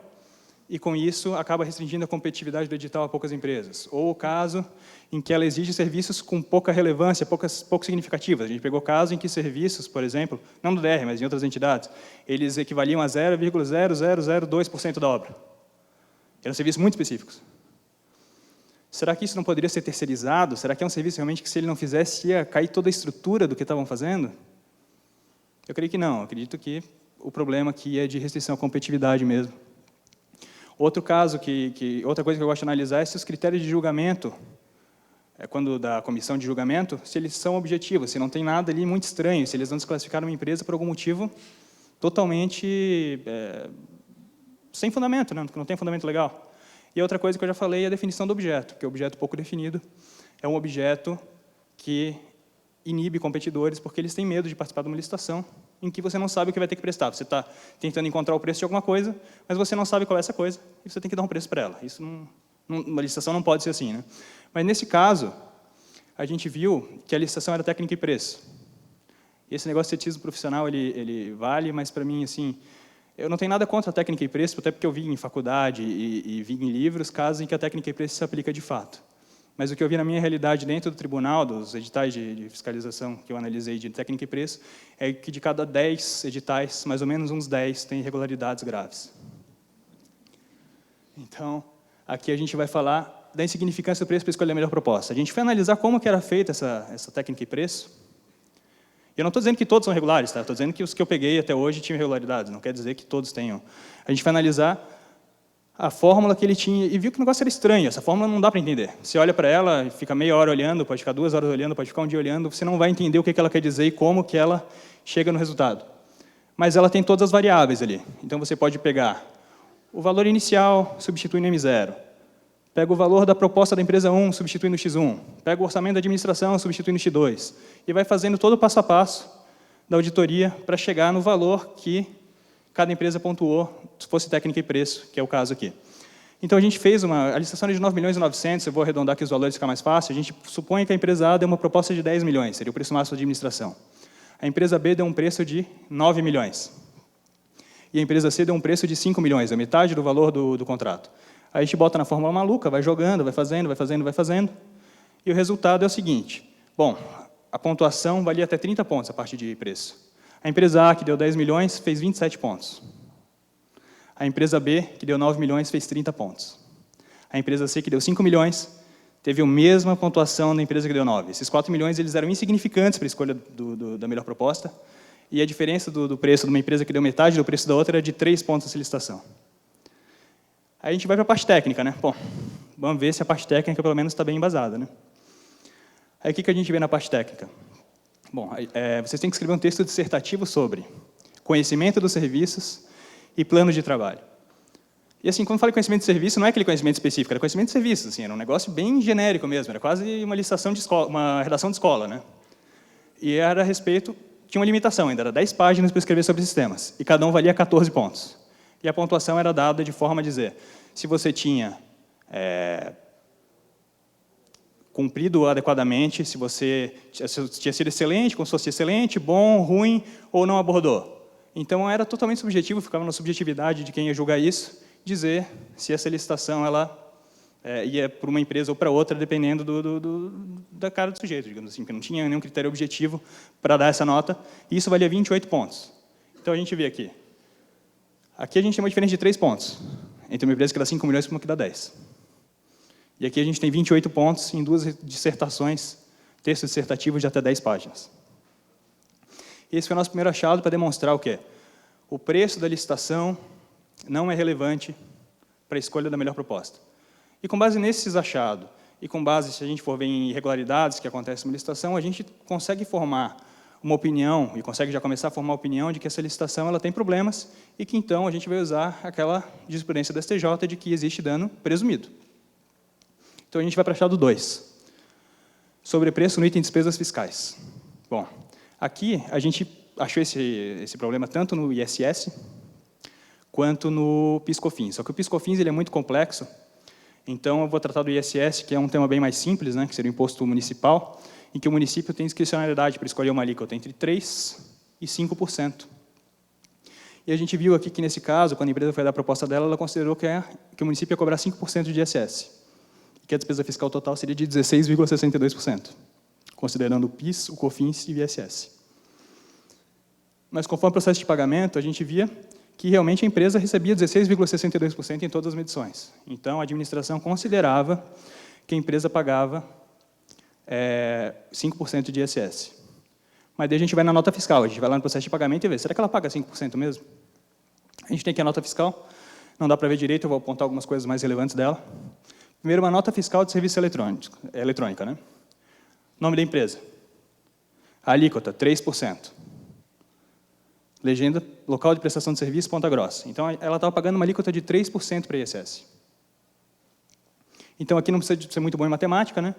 e, com isso, acaba restringindo a competitividade do edital a poucas empresas. Ou o caso em que ela exige serviços com pouca relevância, pouco significativas. A gente pegou caso em que serviços, por exemplo, não do DR, mas em outras entidades, eles equivaliam a 0,0002% da obra. Eram serviços muito específicos. Será que isso não poderia ser terceirizado? Será que é um serviço realmente que, se ele não fizesse, ia cair toda a estrutura do que estavam fazendo? Eu creio que não. Eu acredito que o problema aqui é de restrição à competitividade mesmo. Outro caso, outra coisa que eu gosto de analisar é se os critérios de julgamento, quando da comissão de julgamento, se eles são objetivos, se não tem nada ali muito estranho, se eles não desclassificaram uma empresa por algum motivo totalmente sem fundamento, né? Não tem fundamento legal. E outra coisa que eu já falei é a definição do objeto, que é um objeto pouco definido, é um objeto que inibe competidores porque eles têm medo de participar de uma licitação em que você não sabe o que vai ter que prestar. Você está tentando encontrar o preço de alguma coisa, mas você não sabe qual é essa coisa, e você tem que dar um preço para ela. Isso uma licitação não pode ser assim, né? Mas, nesse caso, a gente viu que a licitação era técnica e preço. E esse negócio de cetismo profissional, ele vale, mas, para mim, assim, eu não tenho nada contra a técnica e preço, até porque eu vi em faculdade e vi em livros casos em que a técnica e preço se aplica de fato. Mas o que eu vi na minha realidade dentro do tribunal, dos editais de fiscalização que eu analisei de técnica e preço, é que de cada 10 editais, mais ou menos uns 10 têm irregularidades graves. Então, aqui a gente vai falar da insignificância do preço para escolher a melhor proposta. A gente foi analisar como que era feita essa técnica e preço. Eu não estou dizendo que todos são regulares, tá? Estou dizendo que os que eu peguei até hoje tinham irregularidades, não quer dizer que todos tenham. A gente vai analisar a fórmula que ele tinha, e viu que o negócio era estranho, essa fórmula não dá para entender. Você olha para ela, fica meia hora olhando, pode ficar 2 horas olhando, pode ficar um dia olhando, você não vai entender o que ela quer dizer e como que ela chega no resultado. Mas ela tem todas as variáveis ali. Então, você pode pegar o valor inicial, substituindo M0. Pega o valor da proposta da empresa 1, substituindo X1. Pega o orçamento da administração, substituindo X2. E vai fazendo todo o passo a passo da auditoria para chegar no valor que cada empresa pontuou, se fosse técnica e preço, que é o caso aqui. Então, a gente fez a licitação de 9.900.000, eu vou arredondar aqui os valores, fica mais fácil. A gente supõe que a empresa A deu uma proposta de 10 milhões, seria o preço máximo de administração. A empresa B deu um preço de 9 milhões. E a empresa C deu um preço de 5 milhões, a metade do valor do contrato. Aí a gente bota na fórmula maluca, vai jogando, vai fazendo, e o resultado é o seguinte. Bom, a pontuação valia até 30 pontos a partir de preço. A empresa A, que deu 10 milhões, fez 27 pontos. A empresa B, que deu 9 milhões, fez 30 pontos. A empresa C, que deu 5 milhões, teve a mesma pontuação da empresa que deu 9. Esses 4 milhões eles eram insignificantes para a escolha da melhor proposta, e a diferença do preço de uma empresa que deu metade do preço da outra era de 3 pontos nessa licitação. Aí a gente vai para a parte técnica, né? Bom, vamos ver se a parte técnica, pelo menos, está bem embasada, né? Aí o que a gente vê na parte técnica? Bom, vocês têm que escrever um texto dissertativo sobre conhecimento dos serviços e plano de trabalho. E, assim, quando eu falo conhecimento de serviço, não é aquele conhecimento específico, era conhecimento de serviços, assim, era um negócio bem genérico mesmo, era quase uma licitação de escola, uma redação de escola, né? E era a respeito, tinha uma limitação ainda, era 10 páginas para escrever sobre sistemas, e cada um valia 14 pontos. E a pontuação era dada de forma a dizer, se você tinha cumprido adequadamente, se você tinha sido excelente, como se fosse excelente, bom, ruim, ou não abordou. Então, era totalmente subjetivo, ficava na subjetividade de quem ia julgar isso, dizer se essa licitação ela, ia para uma empresa ou para outra, dependendo da cara do sujeito, digamos assim, porque não tinha nenhum critério objetivo para dar essa nota, e isso valia 28 pontos. Então, a gente vê aqui. Aqui a gente tem uma diferença de 3 pontos, entre uma empresa que dá 5 milhões e uma que dá 10. E aqui a gente tem 28 pontos em 2 dissertações, texto dissertativo de até 10 páginas. Esse foi o nosso primeiro achado para demonstrar o quê? O preço da licitação não é relevante para a escolha da melhor proposta. E com base nesses achados, e com base, se a gente for ver em irregularidades que acontecem na licitação, a gente consegue formar uma opinião, e consegue já começar a formar a opinião de que essa licitação ela tem problemas e que, então, a gente vai usar aquela jurisprudência da STJ de que existe dano presumido. Então, a gente vai para o achado 2. Sobrepreço no item de despesas fiscais. Bom, aqui a gente achou esse problema tanto no ISS quanto no PIS/COFINS. Só que o PIS/COFINS ele é muito complexo, então eu vou tratar do ISS, que é um tema bem mais simples, né, que seria o imposto municipal, em que o município tem discricionalidade para escolher uma alíquota entre 3% e 5%. E a gente viu aqui que, nesse caso, quando a empresa foi dar a proposta dela, ela considerou que o município ia cobrar 5% de ISS, que a despesa fiscal total seria de 16,62%, considerando o PIS, o COFINS e o ISS. Mas, conforme o processo de pagamento, a gente via que realmente a empresa recebia 16,62% em todas as medições. Então, a administração considerava que a empresa pagava 5% de ISS. Mas daí a gente vai na nota fiscal, a gente vai lá no processo de pagamento e vê, será que ela paga 5% mesmo? A gente tem aqui a nota fiscal, não dá para ver direito, eu vou apontar algumas coisas mais relevantes dela. Primeiro, uma nota fiscal de serviço eletrônica, né? Nome da empresa. Alíquota, 3%. Legenda, local de prestação de serviço, Ponta Grossa. Então, ela estava pagando uma alíquota de 3% para ISS. Então, aqui não precisa ser muito bom em matemática, né?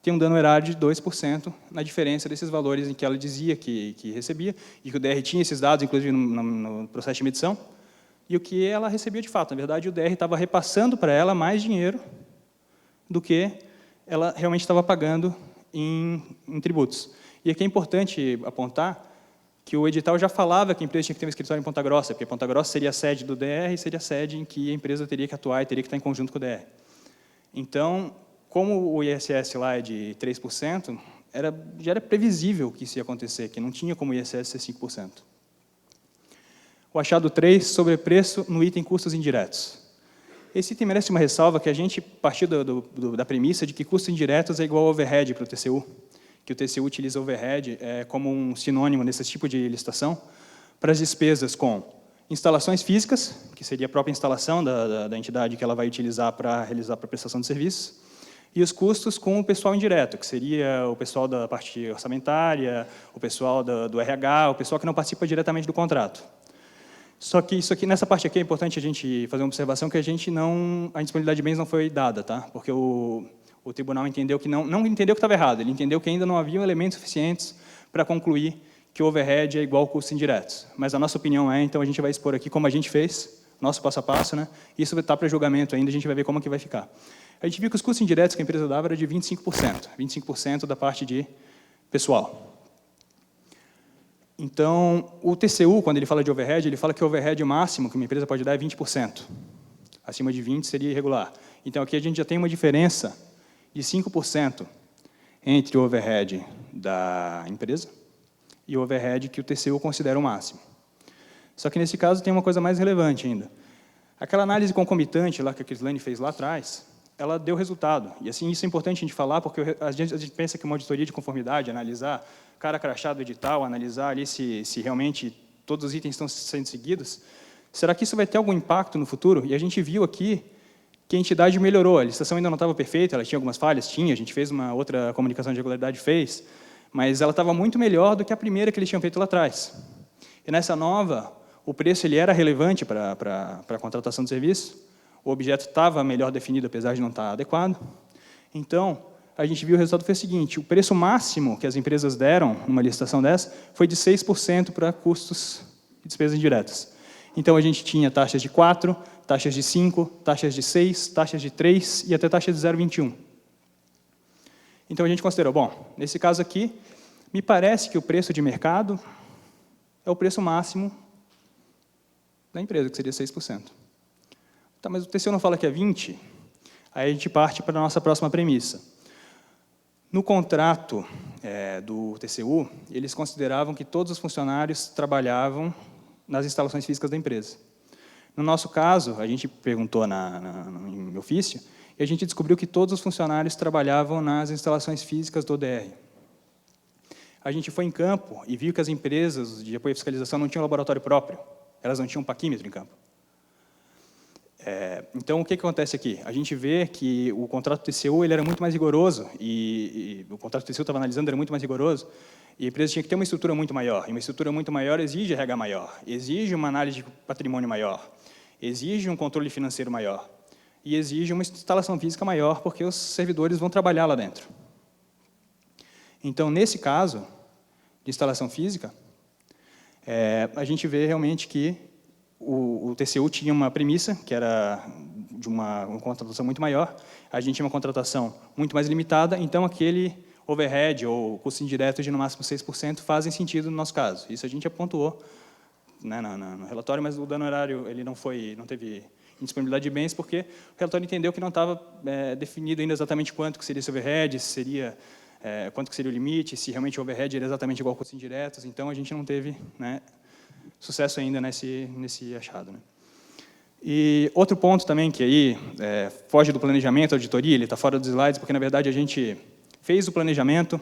Tem um dano erário de 2% na diferença desses valores em que ela dizia que recebia, e que o DR tinha esses dados, inclusive, no processo de medição, e o que ela recebia de fato. Na verdade, o DR estava repassando para ela mais dinheiro do que ela realmente estava pagando em tributos. E aqui é importante apontar que o edital já falava que a empresa tinha que ter um escritório em Ponta Grossa, porque Ponta Grossa seria a sede do DR e seria a sede em que a empresa teria que atuar e teria que estar em conjunto com o DR. Então, como o ISS lá é de 3%, já era previsível que isso ia acontecer, que não tinha como o ISS ser 5%. O achado 3, sobrepreço no item custos indiretos. Esse item merece uma ressalva que a gente partiu da premissa de que custos indiretos é igual ao overhead para o TCU, que o TCU utiliza overhead como um sinônimo nesse tipo de licitação, para as despesas com instalações físicas, que seria a própria instalação da entidade que ela vai utilizar para realizar a prestação de serviços, e os custos com o pessoal indireto, que seria o pessoal da parte orçamentária, o pessoal do RH, o pessoal que não participa diretamente do contrato. Só que isso aqui, nessa parte aqui, é importante a gente fazer uma observação que a disponibilidade de bens não foi dada, tá? Porque o tribunal entendeu que não entendeu que estava errado, ele entendeu que ainda não haviam elementos suficientes para concluir que o overhead é igual ao custos indiretos. Mas a nossa opinião então a gente vai expor aqui como a gente fez, nosso passo a passo, né? Isso vai estar para julgamento ainda, a gente vai ver como que vai ficar. A gente viu que os custos indiretos que a empresa dava era de 25%, 25% da parte de pessoal. Então, o TCU, quando ele fala de overhead, ele fala que o overhead máximo que uma empresa pode dar é 20%. Acima de 20% seria irregular. Então, aqui a gente já tem uma diferença de 5% entre o overhead da empresa e o overhead que o TCU considera o máximo. Só que, nesse caso, tem uma coisa mais relevante ainda. Aquela análise concomitante lá que a Crislane fez lá atrás, ela deu resultado. E, assim, isso é importante a gente falar, porque a gente pensa que uma auditoria de conformidade, analisar cara crachado do edital, analisar ali se realmente todos os itens estão sendo seguidos, será que isso vai ter algum impacto no futuro? E a gente viu aqui que a entidade melhorou. A licitação ainda não estava perfeita, ela tinha algumas falhas, a gente fez uma outra comunicação de regularidade, mas ela estava muito melhor do que a primeira que eles tinham feito lá atrás. E nessa nova, o preço ele era relevante para a contratação de serviço, o objeto estava melhor definido, apesar de não estar adequado. Então, a gente viu o resultado foi o seguinte, o preço máximo que as empresas deram numa licitação dessa foi de 6% para custos e despesas indiretas. Então, a gente tinha taxas de 4%, taxas de 5%, taxas de 6%, taxas de 3% e até taxa de 0,21%. Então, a gente considerou, bom, nesse caso aqui, me parece que o preço de mercado é o preço máximo da empresa, que seria 6%. Tá, mas o TCU não fala que é 20%, aí a gente parte para a nossa próxima premissa. No contrato do TCU, eles consideravam que todos os funcionários trabalhavam nas instalações físicas da empresa. No nosso caso, a gente perguntou em ofício, e a gente descobriu que todos os funcionários trabalhavam nas instalações físicas do ODR. A gente foi em campo e viu que as empresas de apoio à fiscalização não tinham laboratório próprio, elas não tinham paquímetro em campo. Então, o que acontece aqui? A gente vê que o contrato TCU ele era muito mais rigoroso, e o contrato TCU estava analisando era muito mais rigoroso, E a empresa tinha que ter uma estrutura muito maior. E uma estrutura muito maior exige RH maior, exige uma análise de patrimônio maior, exige um controle financeiro maior e exige uma instalação física maior, porque os servidores vão trabalhar lá dentro. Então, nesse caso de instalação física, a gente vê realmente que o TCU tinha uma premissa, que era de uma contratação muito maior, a gente tinha uma contratação muito mais limitada, então aquele overhead ou custos indiretos de no máximo 6% fazem sentido no nosso caso. Isso a gente apontou, né, no relatório, mas o dano horário ele não teve indisponibilidade de bens, porque o relatório entendeu que não estava definido ainda exatamente quanto que seria esse overhead, se seria, quanto que seria o limite, se realmente o overhead era exatamente igual a custos indiretos, então a gente não teve, né, sucesso ainda nesse achado, né. E outro ponto também que aí foge do planejamento, auditoria, ele está fora dos slides, porque na verdade a gente fez o planejamento,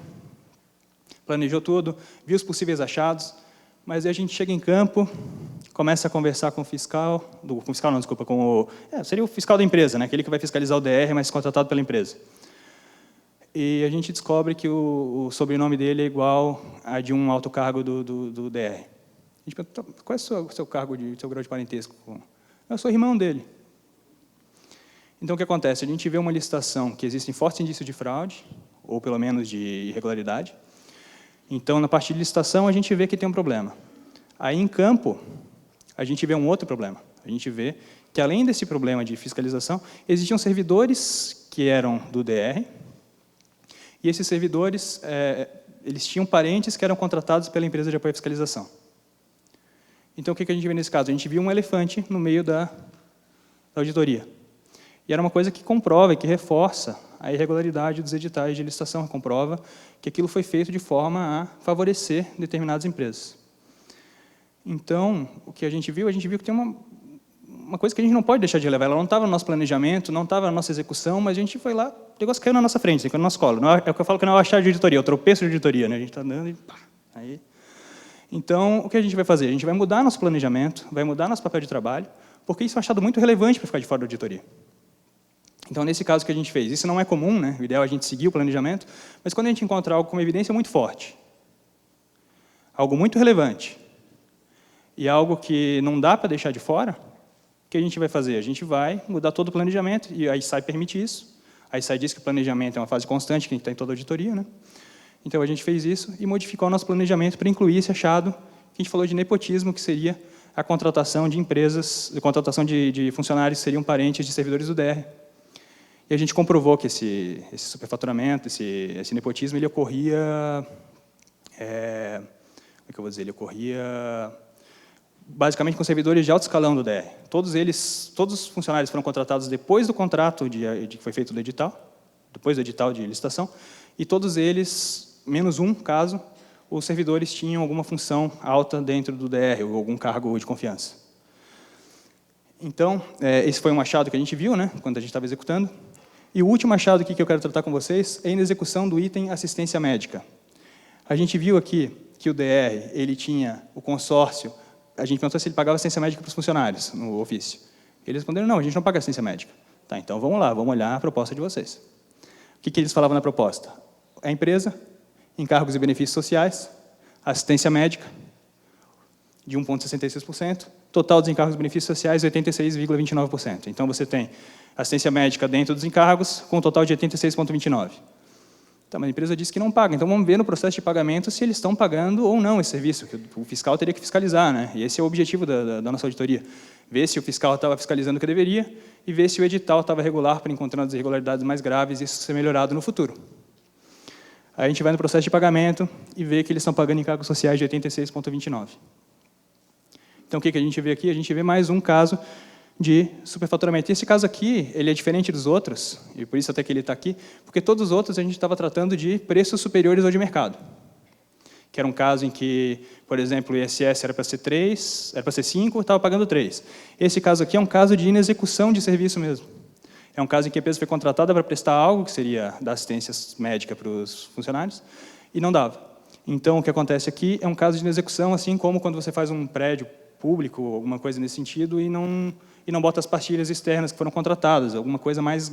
planejou tudo, viu os possíveis achados, mas aí a gente chega em campo, começa a conversar com o fiscal, seria o fiscal da empresa, né, aquele que vai fiscalizar o DR, mas contratado pela empresa. E a gente descobre que o sobrenome dele é igual a de um alto cargo do DR. A gente pergunta, qual é o seu cargo, seu grau de parentesco? Eu sou irmão dele. Então, o que acontece? A gente vê uma licitação que existem fortes indícios de fraude, ou pelo menos de irregularidade. Então, na parte de licitação, a gente vê que tem um problema. Aí, em campo, a gente vê um outro problema. A gente vê que, além desse problema de fiscalização, existiam servidores que eram do DR, e esses servidores, eles tinham parentes que eram contratados pela empresa de apoio à fiscalização. Então, o que a gente vê nesse caso? A gente viu um elefante no meio da auditoria. E era uma coisa que comprova e que reforça a irregularidade dos editais de licitação, comprova que aquilo foi feito de forma a favorecer determinadas empresas. Então, o que a gente viu que tem uma coisa que a gente não pode deixar de relevar. Ela não estava no nosso planejamento, não estava na nossa execução, mas a gente foi lá, o negócio caiu na nossa frente, caiu no nosso colo. Não é o que eu falo que não é o achado de auditoria, é o tropeço de auditoria, né? A gente está andando e pá, aí. Então, o que a gente vai fazer? A gente vai mudar nosso planejamento, vai mudar nosso papel de trabalho, porque isso é um achado muito relevante para ficar de fora da auditoria. Então, nesse caso que a gente fez, isso não é comum, né? O ideal é a gente seguir o planejamento, mas quando a gente encontra algo com uma evidência muito forte, algo muito relevante, e algo que não dá para deixar de fora, o que a gente vai fazer? A gente vai mudar todo o planejamento, e a ISAI permite isso. A ISAI diz que o planejamento é uma fase constante, que a gente está em toda a auditoria, né? Então, a gente fez isso e modificou o nosso planejamento para incluir esse achado que a gente falou de nepotismo, que seria a contratação de empresas, a contratação de funcionários que seriam parentes de servidores do DR. E a gente comprovou que esse superfaturamento, esse nepotismo, ele ocorria, como é que eu vou dizer, ele ocorria basicamente com servidores de alto escalão do DR. Todos os funcionários foram contratados depois do contrato que foi feito do edital, depois do edital de licitação, e todos eles, menos um caso, os servidores tinham alguma função alta dentro do DR, ou algum cargo de confiança. Então, esse foi um achado que a gente viu, né, quando a gente estava executando. E o último achado aqui que eu quero tratar com vocês é na execução do item assistência médica. A gente viu aqui que o DR ele tinha o consórcio, a gente perguntou se ele pagava assistência médica para os funcionários no ofício. Eles responderam, não, a gente não paga assistência médica. Tá, então vamos lá, vamos olhar a proposta de vocês. O que eles falavam na proposta? A empresa, encargos e benefícios sociais, assistência médica, de 1,66%, total dos encargos e benefícios sociais, 86,29%. Então, você tem assistência médica dentro dos encargos, com um total de 86,29%. Então, a empresa disse que não paga. Então, vamos ver no processo de pagamento se eles estão pagando ou não esse serviço, que o fiscal teria que fiscalizar, né? E esse é o objetivo da nossa auditoria. Ver se o fiscal estava fiscalizando o que deveria e ver se o edital estava regular para encontrar as irregularidades mais graves e isso ser melhorado no futuro. Aí a gente vai no processo de pagamento e vê que eles estão pagando encargos sociais de 86,29%. Então, o que a gente vê aqui? A gente vê mais um caso de superfaturamento. E esse caso aqui, ele é diferente dos outros, e por isso até que ele está aqui, porque todos os outros a gente estava tratando de preços superiores ao de mercado. Que era um caso em que, por exemplo, o ISS era para ser 3, era para ser 5, estava pagando 3. Esse caso aqui é um caso de inexecução de serviço mesmo. É um caso em que a empresa foi contratada para prestar algo, que seria dar assistência médica para os funcionários, e não dava. Então, o que acontece aqui é um caso de inexecução, assim como quando você faz um prédio público, alguma coisa nesse sentido, e não bota as pastilhas externas que foram contratadas, alguma coisa mais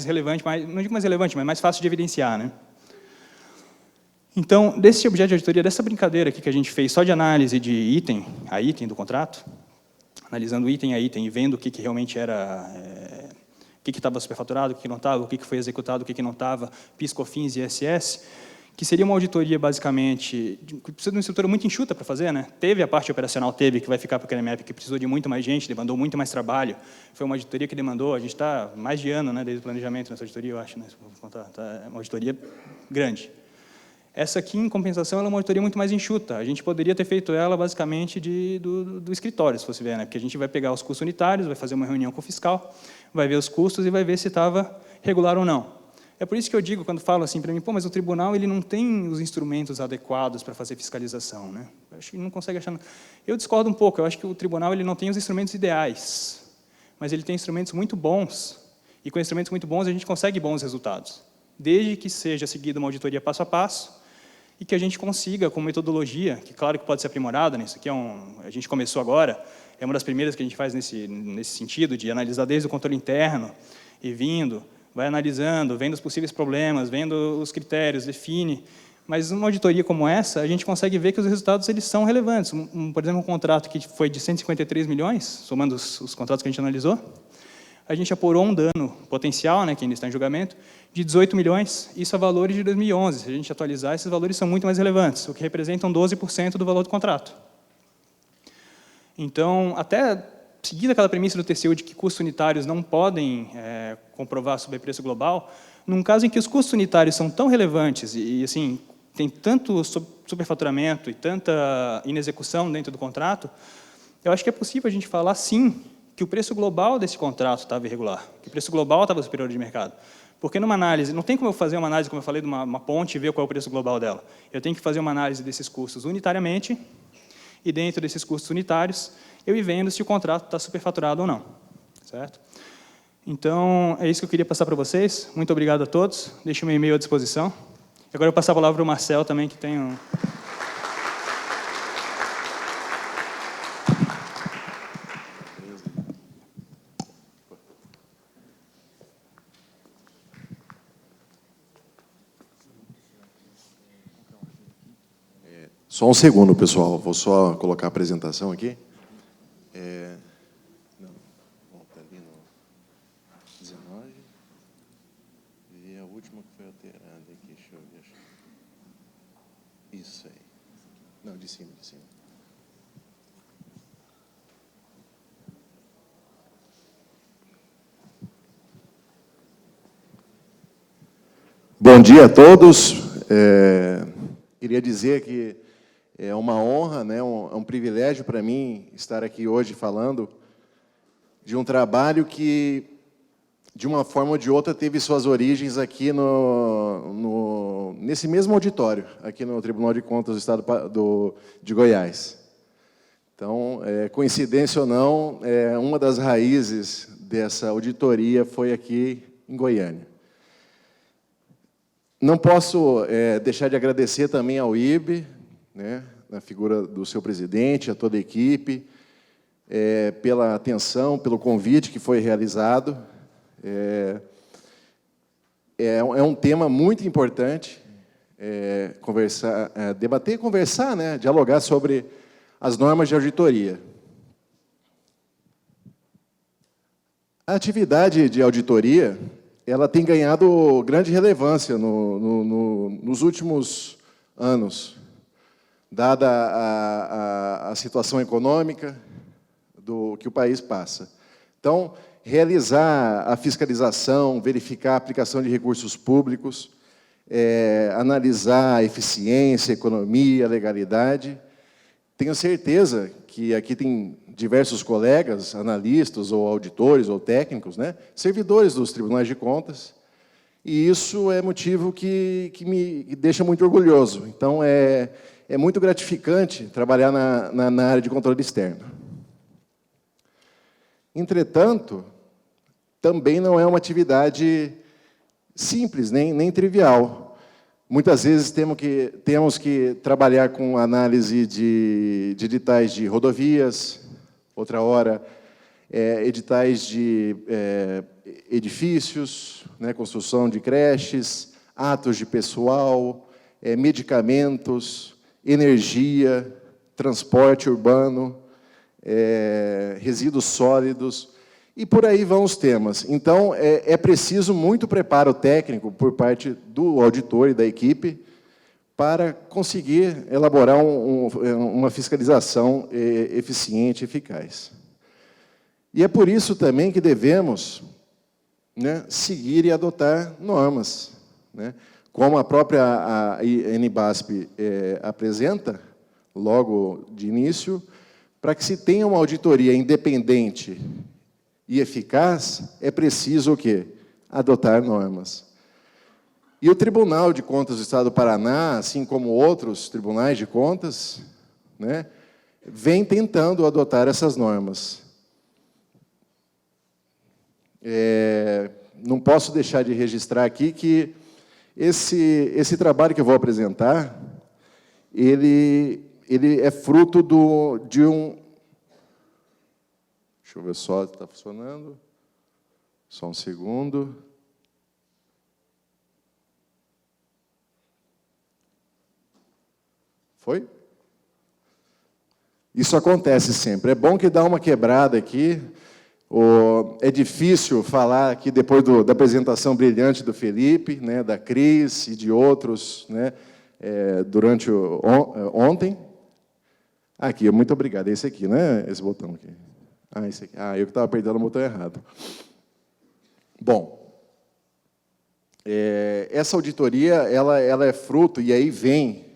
relevante, não digo mais relevante, mas mais fácil de evidenciar, né? Então, desse objeto de auditoria, dessa brincadeira aqui que a gente fez só de análise de item a item do contrato, analisando item a item e vendo o que realmente era, o que estava superfaturado, o que não estava, o que foi executado, o que não estava, PIS, COFINS e ISS, que seria uma auditoria, basicamente, que precisa de uma estrutura muito enxuta para fazer, né? Teve a parte operacional, que vai ficar para o CNMEP, que precisou de muito mais gente, demandou muito mais trabalho. Foi uma auditoria que demandou, a gente está mais de ano, né, desde o planejamento nessa auditoria, eu acho, né? É uma auditoria grande. Essa aqui, em compensação, ela é uma auditoria muito mais enxuta. A gente poderia ter feito ela, basicamente, do escritório, se fosse ver, né? Porque a gente vai pegar os custos unitários, vai fazer uma reunião com o fiscal, vai ver os custos e vai ver se estava regular ou não. É por isso que eu digo, quando falo assim para mim, pô, mas o tribunal ele não tem os instrumentos adequados para fazer fiscalização, né? Eu acho que ele não consegue achar. Eu discordo um pouco. Eu acho que o tribunal ele não tem os instrumentos ideais, mas ele tem instrumentos muito bons. E com instrumentos muito bons a gente consegue bons resultados, desde que seja seguida uma auditoria passo a passo e que a gente consiga, com metodologia, que claro que pode ser aprimorada, né? Isso aqui a gente começou agora, é uma das primeiras que a gente faz nesse sentido de analisar desde o controle interno e vindo. Vai analisando, vendo os possíveis problemas, vendo os critérios, define. Mas numa auditoria como essa, a gente consegue ver que os resultados eles são relevantes. Por exemplo, um contrato que foi de 153 milhões, somando os contratos que a gente analisou, a gente apurou um dano potencial, né, que ainda está em julgamento, de 18 milhões, isso a valores de 2011. Se a gente atualizar, esses valores são muito mais relevantes, o que representam 12% do valor do contrato. Então, até seguindo aquela premissa do TCU de que custos unitários não podem comprovar sobrepreço global, num caso em que os custos unitários são tão relevantes e assim, tem tanto superfaturamento e tanta inexecução dentro do contrato, eu acho que é possível a gente falar, sim, que o preço global desse contrato estava irregular, que o preço global estava superior de mercado. Porque numa análise, não tem como eu fazer uma análise, como eu falei, de uma ponte e ver qual é o preço global dela. Eu tenho que fazer uma análise desses custos unitariamente e dentro desses custos unitários, eu ir vendo se o contrato está superfaturado ou não. Certo? Então, é isso que eu queria passar para vocês. Muito obrigado a todos. Deixo o meu e-mail à disposição. Agora eu vou passar a palavra para o Marcel também, que tem um... Só um segundo, pessoal. Vou só colocar a apresentação aqui. Não, volta ali no 19. E a última que foi alterada aqui. Deixa eu ver. Isso aí. Não, de cima, de cima. Bom dia a todos. Queria dizer que é uma honra, né, é um privilégio para mim estar aqui hoje falando de um trabalho que, de uma forma ou de outra, teve suas origens aqui nesse mesmo auditório, aqui no Tribunal de Contas do Estado de Goiás. Então, coincidência ou não, uma das raízes dessa auditoria foi aqui em Goiânia. Não posso deixar de agradecer também ao IBE, né, na figura do seu presidente, a toda a equipe, pela atenção, pelo convite que foi realizado. É um tema muito importante, debater e conversar, né, dialogar sobre as normas de auditoria. A atividade de auditoria ela tem ganhado grande relevância nos últimos anos, dada a situação econômica que o país passa. Então, realizar a fiscalização, verificar a aplicação de recursos públicos, analisar a eficiência, a economia, a legalidade. Tenho certeza que aqui tem diversos colegas, analistas, ou auditores, ou técnicos, né, servidores dos tribunais de contas, e isso é motivo que me deixa muito orgulhoso. Então, é muito gratificante trabalhar na área de controle externo. Entretanto, também não é uma atividade simples, nem trivial. Muitas vezes temos que trabalhar com análise de editais de rodovias, outra hora editais de edifícios, né, construção de creches, atos de pessoal, medicamentos, energia, transporte urbano, resíduos sólidos, e por aí vão os temas. Então, é preciso muito preparo técnico por parte do auditor e da equipe para conseguir elaborar uma fiscalização eficiente e eficaz. E é por isso também que devemos, né, seguir e adotar normas, né, como a própria NBASP apresenta, logo de início, para que se tenha uma auditoria independente e eficaz, é preciso o quê? Adotar normas. E o Tribunal de Contas do Estado do Paraná, assim como outros tribunais de contas, né, vem tentando adotar essas normas. Não posso deixar de registrar aqui que esse trabalho que eu vou apresentar, ele é fruto de um... Deixa eu ver só se está funcionando. Só um segundo. Foi? Isso acontece sempre. É bom que dá uma quebrada aqui. É difícil falar aqui depois da apresentação brilhante do Felipe, né, da Cris e de outros, né, durante ontem. Aqui, muito obrigado. É esse aqui, né? Esse botão aqui. Esse aqui. Eu que estava apertando o botão errado. Bom, essa auditoria, ela é fruto, e aí vem,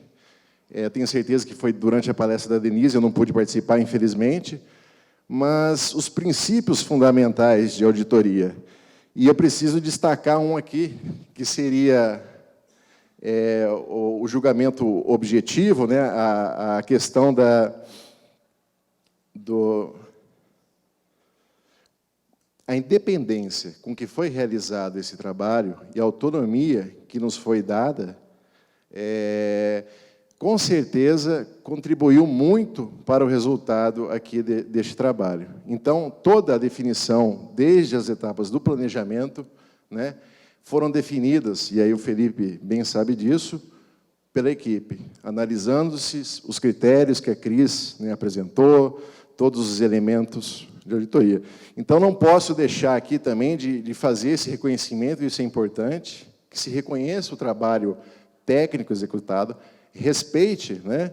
tenho certeza que foi durante a palestra da Denise, eu não pude participar, infelizmente, mas os princípios fundamentais de auditoria. E eu preciso destacar um aqui, que seria o julgamento objetivo, né, a questão a independência com que foi realizado esse trabalho e a autonomia que nos foi dada, com certeza contribuiu muito para o resultado aqui deste trabalho. Então, toda a definição, desde as etapas do planejamento, né, foram definidas, e aí o Felipe bem sabe disso, pela equipe, analisando-se os critérios que a Cris, né, apresentou, todos os elementos de auditoria. Então, não posso deixar aqui também de fazer esse reconhecimento, isso é importante, que se reconheça o trabalho técnico executado, respeite, né,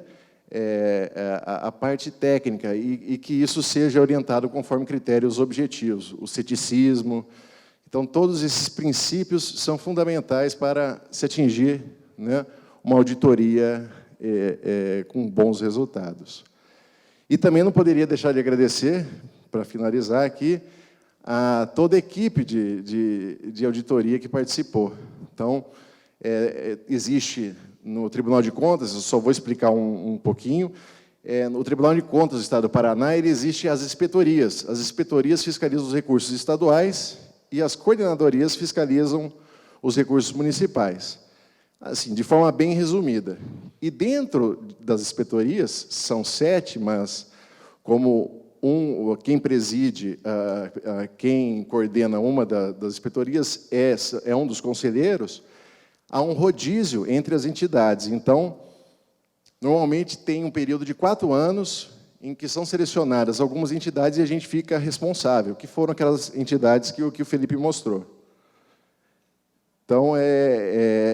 a parte técnica e que isso seja orientado conforme critérios objetivos, o ceticismo. Então, todos esses princípios são fundamentais para se atingir, né, uma auditoria com bons resultados. E também não poderia deixar de agradecer, para finalizar aqui, a toda a equipe de auditoria que participou. Então, existe no Tribunal de Contas, eu só vou explicar um pouquinho, no Tribunal de Contas do Estado do Paraná, existem as inspetorias. As inspetorias fiscalizam os recursos estaduais e as coordenadorias fiscalizam os recursos municipais. Assim, de forma bem resumida. E dentro das inspetorias, são 7, mas como quem preside, quem coordena uma das inspetorias é um dos conselheiros, há um rodízio entre as entidades. Então, normalmente tem um período de 4 anos em que são selecionadas algumas entidades e a gente fica responsável, que foram aquelas entidades que o Felipe mostrou. Então,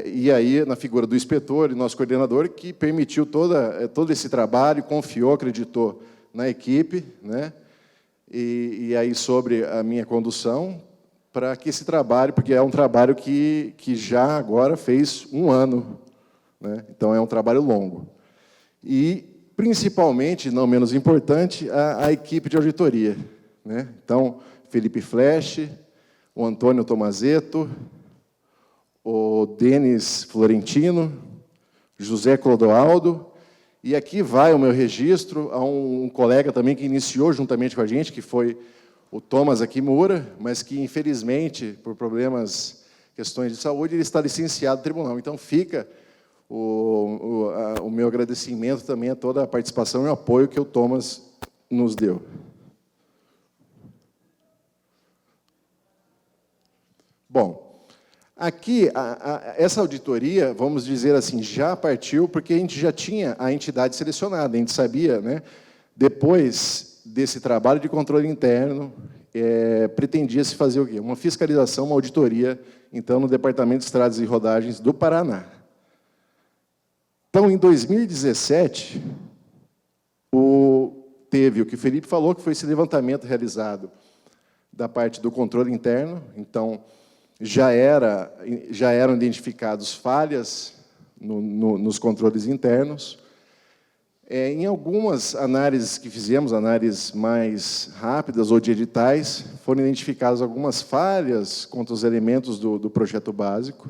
e aí, na figura do inspetor e nosso coordenador, que permitiu todo esse trabalho, confiou, acreditou na equipe, né? E aí, sobre a minha condução, para que esse trabalho, porque é um trabalho que já agora fez 1 ano, né? Então, é um trabalho longo. E, principalmente, não menos importante, a equipe de auditoria, né? Então, Felipe Flesch, o Antônio Tomazetto, o Denis Florentino, José Clodoaldo, e aqui vai o meu registro a um colega também que iniciou juntamente com a gente, que foi o Thomas Akimura, mas que, infelizmente, por questões de saúde, ele está licenciado do tribunal. Então, fica o meu agradecimento também a toda a participação e o apoio que o Thomas nos deu. Bom, Aqui, essa auditoria, vamos dizer assim, já partiu porque a gente já tinha a entidade selecionada, a gente sabia, né? Depois desse trabalho de controle interno, pretendia-se fazer o quê? Uma fiscalização, uma auditoria, então, no Departamento de Estradas e Rodagens do Paraná. Então, em 2017, teve o que o Felipe falou, que foi esse levantamento realizado da parte do controle interno. Então, já eram identificados falhas nos controles internos. Em algumas análises que fizemos, análises mais rápidas ou de editais, foram identificadas algumas falhas contra os elementos do projeto básico,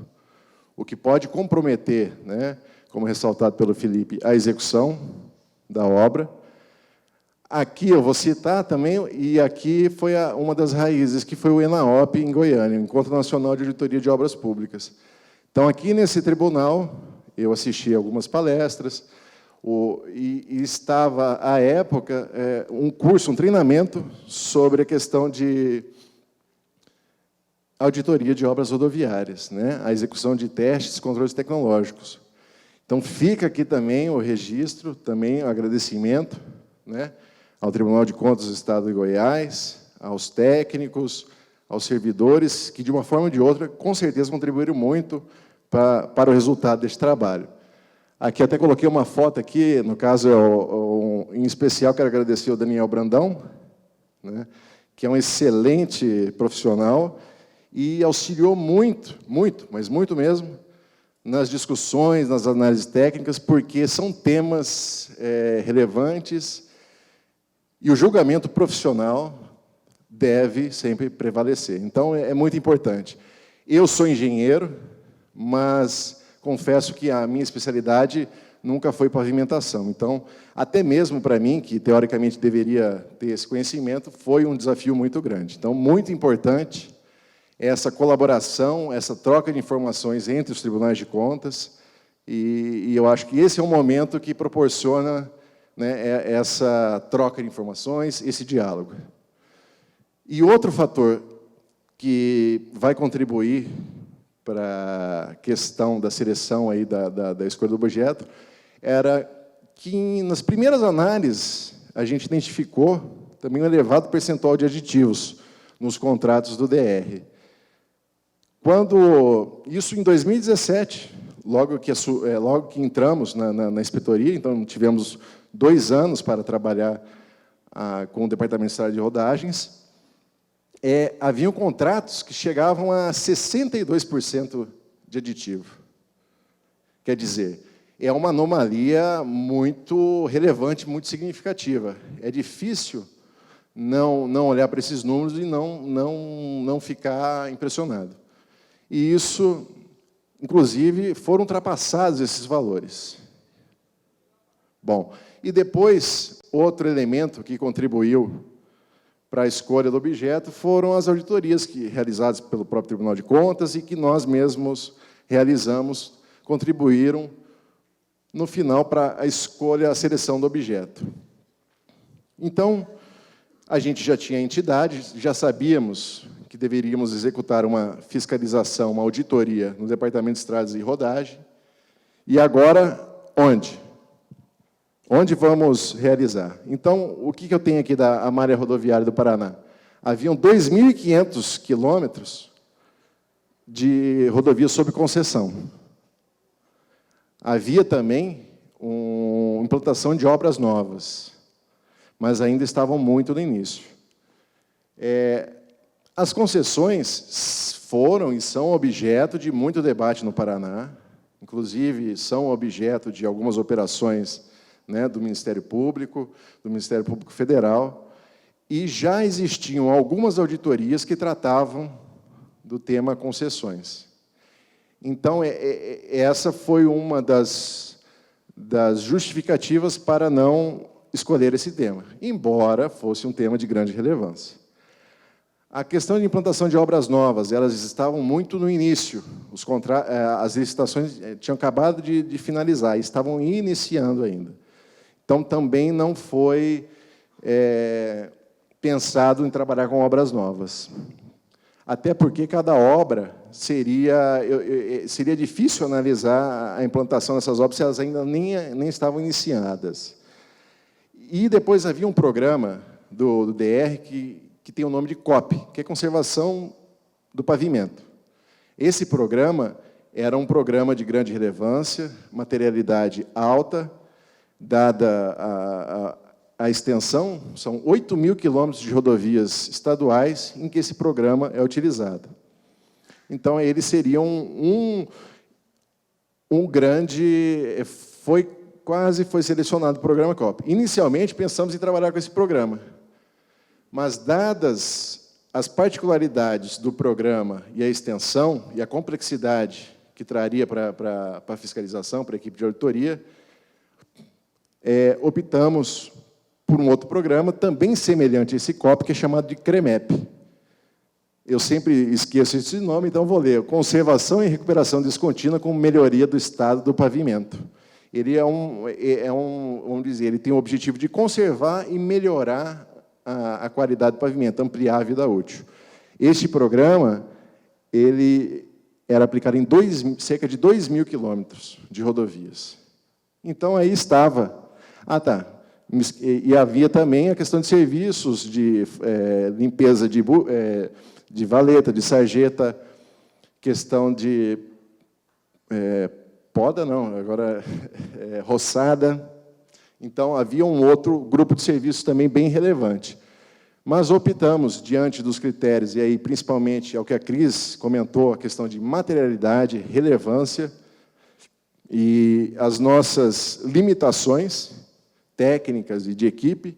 o que pode comprometer, né, como ressaltado pelo Felipe, a execução da obra. Aqui eu vou citar também, e aqui foi uma das raízes, que foi o ENAOP em Goiânia, o Encontro Nacional de Auditoria de Obras Públicas. Então, aqui nesse tribunal, eu assisti algumas palestras, e estava, à época, um curso, um treinamento sobre a questão de auditoria de obras rodoviárias, né? A execução de testes e controles tecnológicos. Então, fica aqui também o registro, também o agradecimento, né, ao Tribunal de Contas do Estado de Goiás, aos técnicos, aos servidores, que, de uma forma ou de outra, com certeza contribuíram muito para o resultado deste trabalho. Aqui até coloquei uma foto aqui, no caso, em especial, quero agradecer ao Daniel Brandão, né, que é um excelente profissional e auxiliou muito, mas muito mesmo, nas discussões, nas análises técnicas, porque são temas relevantes e o julgamento profissional deve sempre prevalecer. Então, é muito importante. Eu sou engenheiro, mas confesso que a minha especialidade nunca foi pavimentação. Então, até mesmo para mim, que teoricamente deveria ter esse conhecimento, foi um desafio muito grande. Então, muito importante essa colaboração, essa troca de informações entre os tribunais de contas, e eu acho que esse é um momento que proporciona, né, essa troca de informações, esse diálogo. E outro fator que vai contribuir para a questão da seleção aí da escolha do objeto era que, nas primeiras análises, a gente identificou também um elevado percentual de aditivos nos contratos do DR. Isso em 2017, logo que entramos na inspetoria, então tivemos 2 anos para trabalhar com o Departamento de Estradas de Rodagens, haviam contratos que chegavam a 62% de aditivo. Quer dizer, é uma anomalia muito relevante, muito significativa. É difícil não olhar para esses números e não ficar impressionado. E isso, inclusive, foram ultrapassados esses valores. Bom, e depois, outro elemento que contribuiu para a escolha do objeto foram as auditorias realizadas pelo próprio Tribunal de Contas e que nós mesmos realizamos, contribuíram, no final, para a escolha, a seleção do objeto. Então, a gente já tinha entidade, já sabíamos que deveríamos executar uma fiscalização, uma auditoria no Departamento de Estradas e Rodagem. E agora, onde? Onde vamos realizar? Então, o que eu tenho aqui da malha rodoviária do Paraná? Haviam 2.500 quilômetros de rodovia sob concessão. Havia também uma implantação de obras novas, mas ainda estavam muito no início. As concessões foram e são objeto de muito debate no Paraná, inclusive são objeto de algumas operações, né, do Ministério Público Federal, e já existiam algumas auditorias que tratavam do tema concessões. Então, essa foi uma das justificativas para não escolher esse tema, embora fosse um tema de grande relevância. A questão de implantação de obras novas, elas estavam muito no início, as licitações tinham acabado de finalizar, estavam iniciando ainda. Então, também não foi pensado em trabalhar com obras novas. até porque cada obra seria difícil analisar a implantação dessas obras se elas ainda nem estavam iniciadas. E depois havia um programa do DR que tem o nome de COP, que é Conservação do Pavimento. Esse programa era um programa de grande relevância, materialidade alta, dada a extensão, são 8.000 quilômetros de rodovias estaduais em que esse programa é utilizado. Então, ele seria um grande... Quase foi selecionado o programa COP. Inicialmente, pensamos em trabalhar com esse programa, mas, dadas as particularidades do programa e a extensão e a complexidade que traria para a fiscalização, para a equipe de auditoria, optamos por um outro programa, também semelhante a esse COP, que é chamado de CREMEP. Eu sempre esqueço esse nome, então vou ler. Conservação e recuperação descontínua com melhoria do estado do pavimento. Ele vamos dizer, ele tem o objetivo de conservar e melhorar a qualidade do pavimento, ampliar a vida útil. Este programa, ele era aplicado em cerca de 2.000 quilômetros de rodovias. Então, aí estava... E havia também a questão de serviços de limpeza de valeta, de sarjeta, questão de poda, não, agora roçada. Então, havia um outro grupo de serviços também bem relevante. Mas optamos, diante dos critérios, e aí principalmente ao que a Cris comentou, a questão de materialidade, relevância, e as nossas limitações técnicas e de equipe,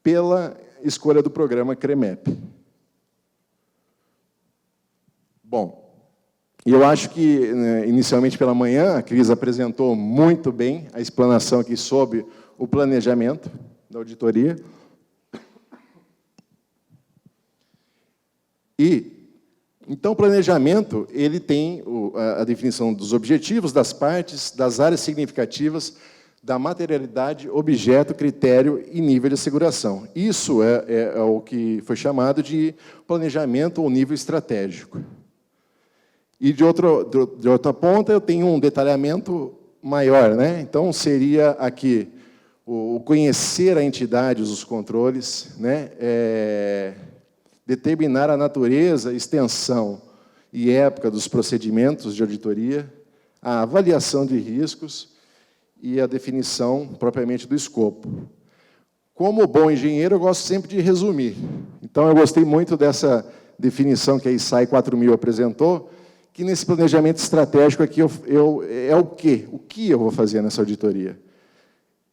pela escolha do programa CREMEP. Bom, eu acho que, inicialmente pela manhã, a Cris apresentou muito bem a explanação aqui sobre o planejamento da auditoria. Então, o planejamento ele tem a definição dos objetivos, das partes, das áreas significativas, da materialidade, objeto, critério e nível de asseguração. Isso é o que foi chamado de planejamento ou nível estratégico. E, de outra ponta, eu tenho um detalhamento maior, né? Então, seria aqui o conhecer a entidade, os controles, né? Determinar a natureza, extensão e época dos procedimentos de auditoria, a avaliação de riscos e a definição propriamente do escopo. Como bom engenheiro, eu gosto sempre de resumir. Então, eu gostei muito dessa definição que a ISAI 4000 apresentou, que nesse planejamento estratégico aqui é o quê? O que eu vou fazer nessa auditoria?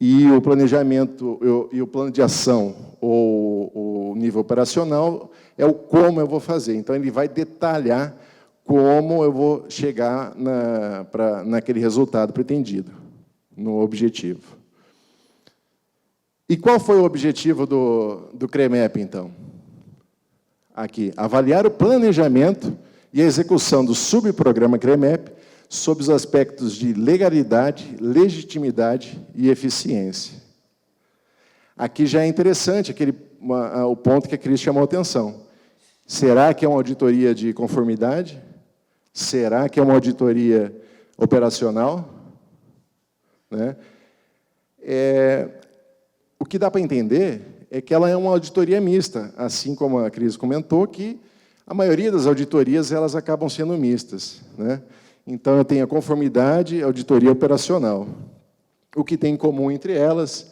E o planejamento e o plano de ação, ou o nível operacional, é o como eu vou fazer. Então, ele vai detalhar como eu vou chegar naquele resultado pretendido, no objetivo. E qual foi o objetivo do CREMEP, então? Aqui, avaliar o planejamento e a execução do subprograma CREMEP sob os aspectos de legalidade, legitimidade e eficiência. Aqui já é interessante o ponto que a Cris chamou a atenção. Será que é uma auditoria de conformidade? Será que é uma auditoria operacional? Né? O que dá para entender é que ela é uma auditoria mista, assim como a Cris comentou, que a maioria das auditorias elas acabam sendo mistas, né? Então, eu tenho a conformidade e a auditoria operacional. O que tem em comum entre elas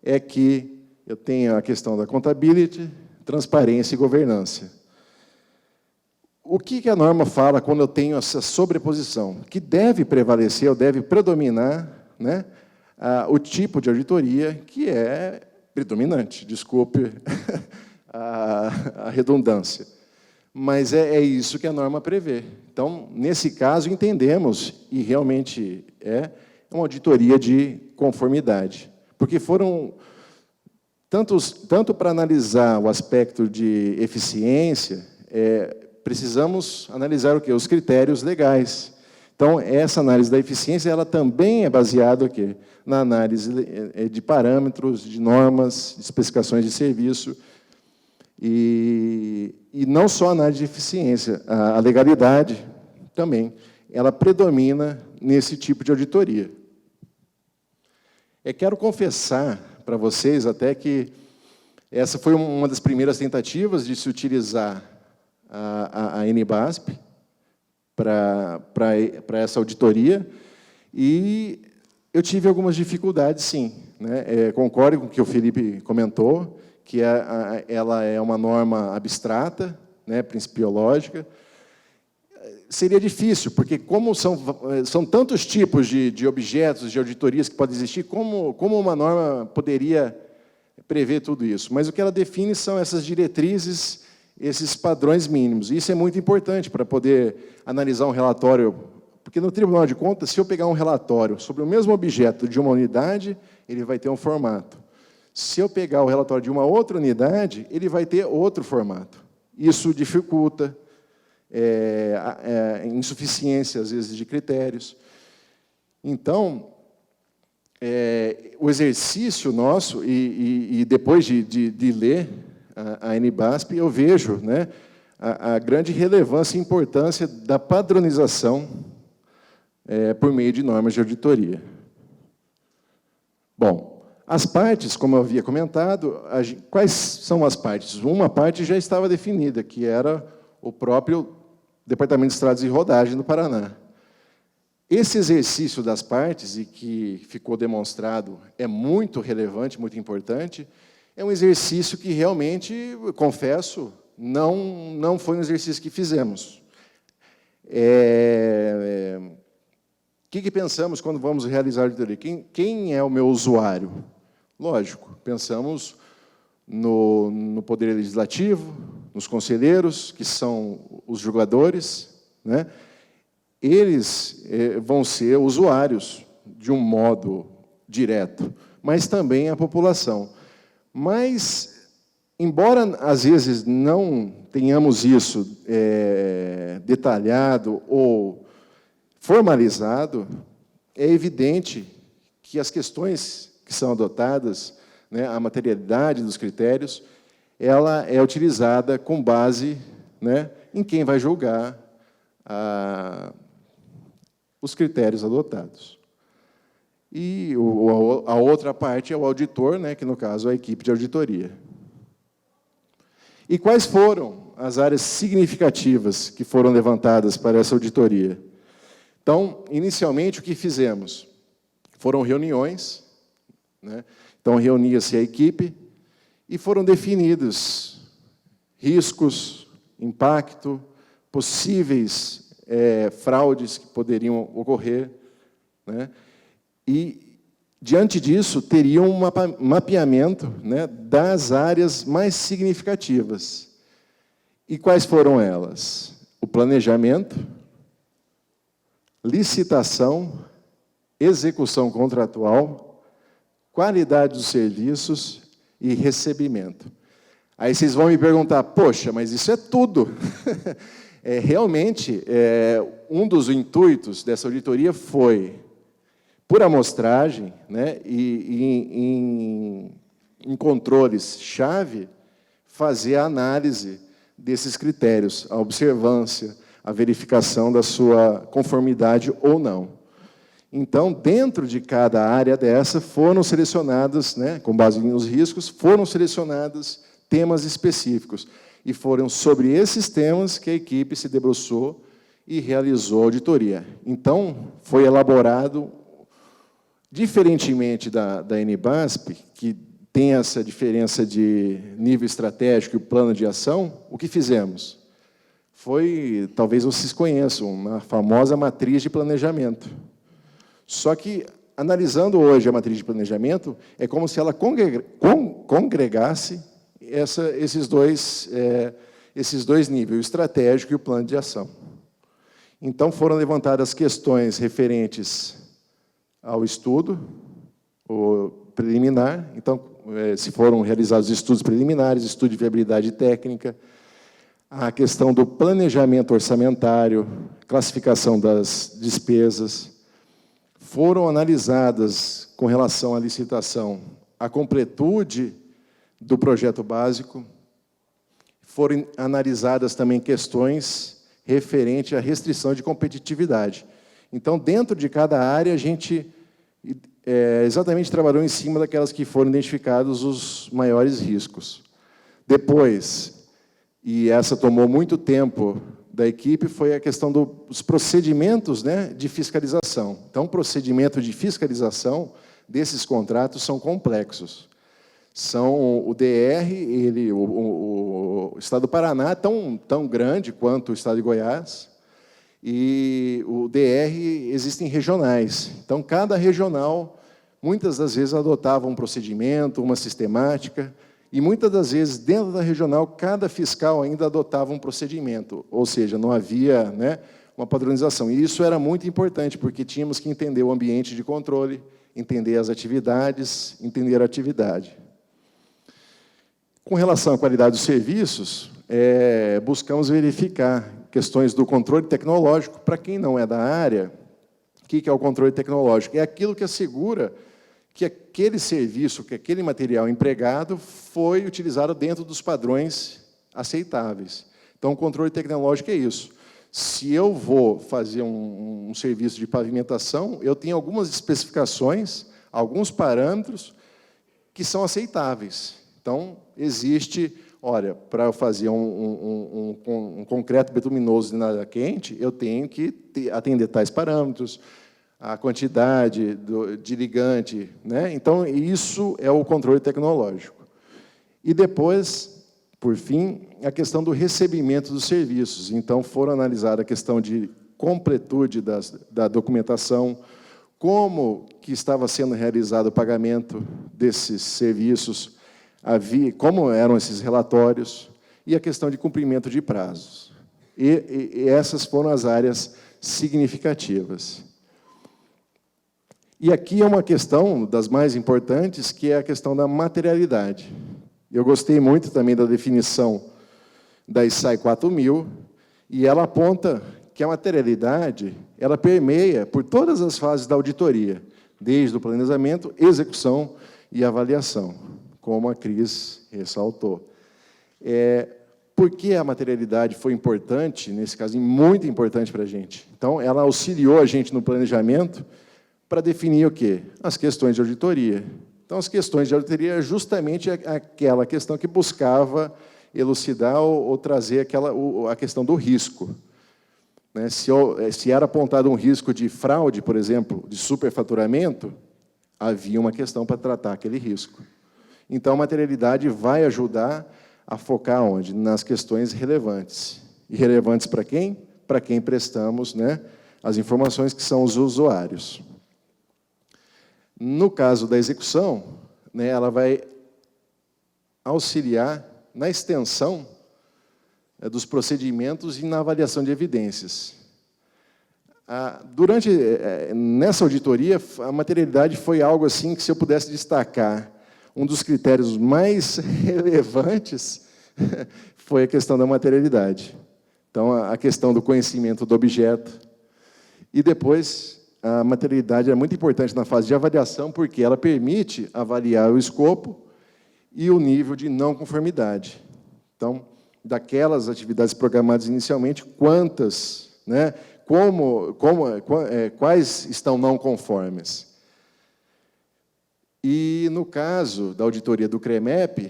é que eu tenho a questão da contabilidade, transparência e governança. O que a norma fala quando eu tenho essa sobreposição? Que deve prevalecer, ou deve predominar, né, o tipo de auditoria que é predominante, desculpe a redundância. Mas é isso que a norma prevê. Então, nesse caso, entendemos, e realmente é uma auditoria de conformidade. Porque foram, tanto para analisar o aspecto de eficiência, precisamos analisar o quê? Os critérios legais. Então, essa análise da eficiência ela também é baseada o quê? Na análise de parâmetros, de normas, de especificações de serviço. E não só a análise de eficiência, a legalidade também, ela predomina nesse tipo de auditoria. Quero confessar para vocês até que essa foi uma das primeiras tentativas de se utilizar a NBASP para essa auditoria, e eu tive algumas dificuldades, sim, né? Concordo com o que o Felipe comentou, que ela é uma norma abstrata, né, principiológica. Seria difícil, porque como são tantos tipos de objetos, de auditorias que podem existir, como uma norma poderia prever tudo isso? Mas o que ela define são essas diretrizes, esses padrões mínimos. Isso é muito importante para poder analisar um relatório, porque no Tribunal de Contas, se eu pegar um relatório sobre o mesmo objeto de uma unidade, ele vai ter um formato. Se eu pegar o relatório de uma outra unidade, ele vai ter outro formato. Isso dificulta insuficiência, às vezes, de critérios. Então, o exercício nosso, e depois de ler a NBASP, eu vejo, né, a grande relevância e importância da padronização por meio de normas de auditoria. Bom, as partes, como eu havia comentado, quais são as partes? Uma parte já estava definida, que era o próprio Departamento de Estradas e Rodagem do Paraná. Esse exercício das partes, e que ficou demonstrado, é muito relevante, muito importante, é um exercício que realmente, confesso, não foi um exercício que fizemos. O que pensamos quando vamos realizar a auditoria? Quem é o meu usuário? Lógico, pensamos no Poder Legislativo, nos conselheiros, que são os julgadores, né? Eles vão ser usuários de um modo direto, mas também a população. Mas, embora às vezes não tenhamos isso detalhado ou formalizado, é evidente que as questões que são adotadas, né, a materialidade dos critérios, ela é utilizada com base, né, em quem vai julgar os critérios adotados. E a outra parte é o auditor, né, que, no caso, é a equipe de auditoria. E quais foram as áreas significativas que foram levantadas para essa auditoria? Então, inicialmente, o que fizemos? Foram reuniões, né? Então, reunia-se a equipe e foram definidos riscos, impacto, possíveis fraudes que poderiam ocorrer, né? E, diante disso, teriam um mapeamento, né, das áreas mais significativas. E quais foram elas? O planejamento, licitação, execução contratual, qualidade dos serviços e recebimento. Aí vocês vão me perguntar, poxa, mas isso é tudo. Realmente, um dos intuitos dessa auditoria foi, por amostragem, né, e em controles-chave, fazer a análise desses critérios, a observância, a verificação da sua conformidade ou não. Então, dentro de cada área dessa, foram selecionadas, né, com base nos riscos, foram selecionados temas específicos. E foram sobre esses temas que a equipe se debruçou e realizou a auditoria. Então, foi elaborado, diferentemente da NBASP, que tem essa diferença de nível estratégico e plano de ação, o que fizemos? Foi, talvez vocês conheçam, uma famosa matriz de planejamento. Só que, analisando hoje a matriz de planejamento, é como se ela congregasse esses dois níveis, o estratégico e o plano de ação. Então, foram levantadas questões referentes ao estudo o preliminar. Então, se foram realizados estudos preliminares, estudo de viabilidade técnica, a questão do planejamento orçamentário, classificação das despesas. Foram analisadas, com relação à licitação, a completude do projeto básico, foram analisadas também questões referentes à restrição de competitividade. Então, dentro de cada área, a gente exatamente trabalhou em cima daquelas que foram identificados os maiores riscos. Depois, e essa tomou muito tempo da equipe, foi a questão dos procedimentos, né, de fiscalização. Então, o procedimento de fiscalização desses contratos são complexos. São o DR, o Estado do Paraná é tão grande quanto o Estado de Goiás, e o DR existem regionais. Então, cada regional, muitas das vezes, adotava um procedimento, uma sistemática, e muitas das vezes, dentro da regional, cada fiscal ainda adotava um procedimento, ou seja, não havia, né, uma padronização. E isso era muito importante, porque tínhamos que entender o ambiente de controle, entender as atividades, entender a atividade. Com relação à qualidade dos serviços, buscamos verificar questões do controle tecnológico. Para quem não é da área, o que é o controle tecnológico? É aquilo que assegura que aquele serviço, que aquele material empregado foi utilizado dentro dos padrões aceitáveis. Então, o controle tecnológico é isso. Se eu vou fazer um serviço de pavimentação, eu tenho algumas especificações, alguns parâmetros que são aceitáveis. Então, existe, olha, para eu fazer um concreto betuminoso de nada quente, eu tenho que atender tais parâmetros, a quantidade de ligante, né? Então, isso é o controle tecnológico. E depois, por fim, a questão do recebimento dos serviços. Então, foram analisadas a questão de completude da documentação, como que estava sendo realizado o pagamento desses serviços, como eram esses relatórios, e a questão de cumprimento de prazos. E essas foram as áreas significativas. E aqui é uma questão das mais importantes, que é a questão da materialidade. Eu gostei muito também da definição da ISAI 4000, e ela aponta que a materialidade ela permeia por todas as fases da auditoria, desde o planejamento, execução e avaliação, como a Cris ressaltou. Por que a materialidade foi importante, nesse caso, muito importante para a gente? Então, ela auxiliou a gente no planejamento para definir o quê? As questões de auditoria. Então, as questões de auditoria é justamente aquela questão que buscava elucidar ou trazer a questão do risco. Né? Se era apontado um risco de fraude, por exemplo, de superfaturamento, havia uma questão para tratar aquele risco. Então, a materialidade vai ajudar a focar onde? Nas questões relevantes. E relevantes para quem? Para quem prestamos, né, as informações, que são os usuários. No caso da execução, né, ela vai auxiliar na extensão dos procedimentos e na avaliação de evidências. Nessa auditoria, a materialidade foi algo assim que, se eu pudesse destacar, um dos critérios mais relevantes foi a questão da materialidade. Então, a questão do conhecimento do objeto. E depois, a materialidade é muito importante na fase de avaliação, porque ela permite avaliar o escopo e o nível de não conformidade. Então, daquelas atividades programadas inicialmente, quantas, né, quais estão não conformes. E, no caso da auditoria do CREMEP,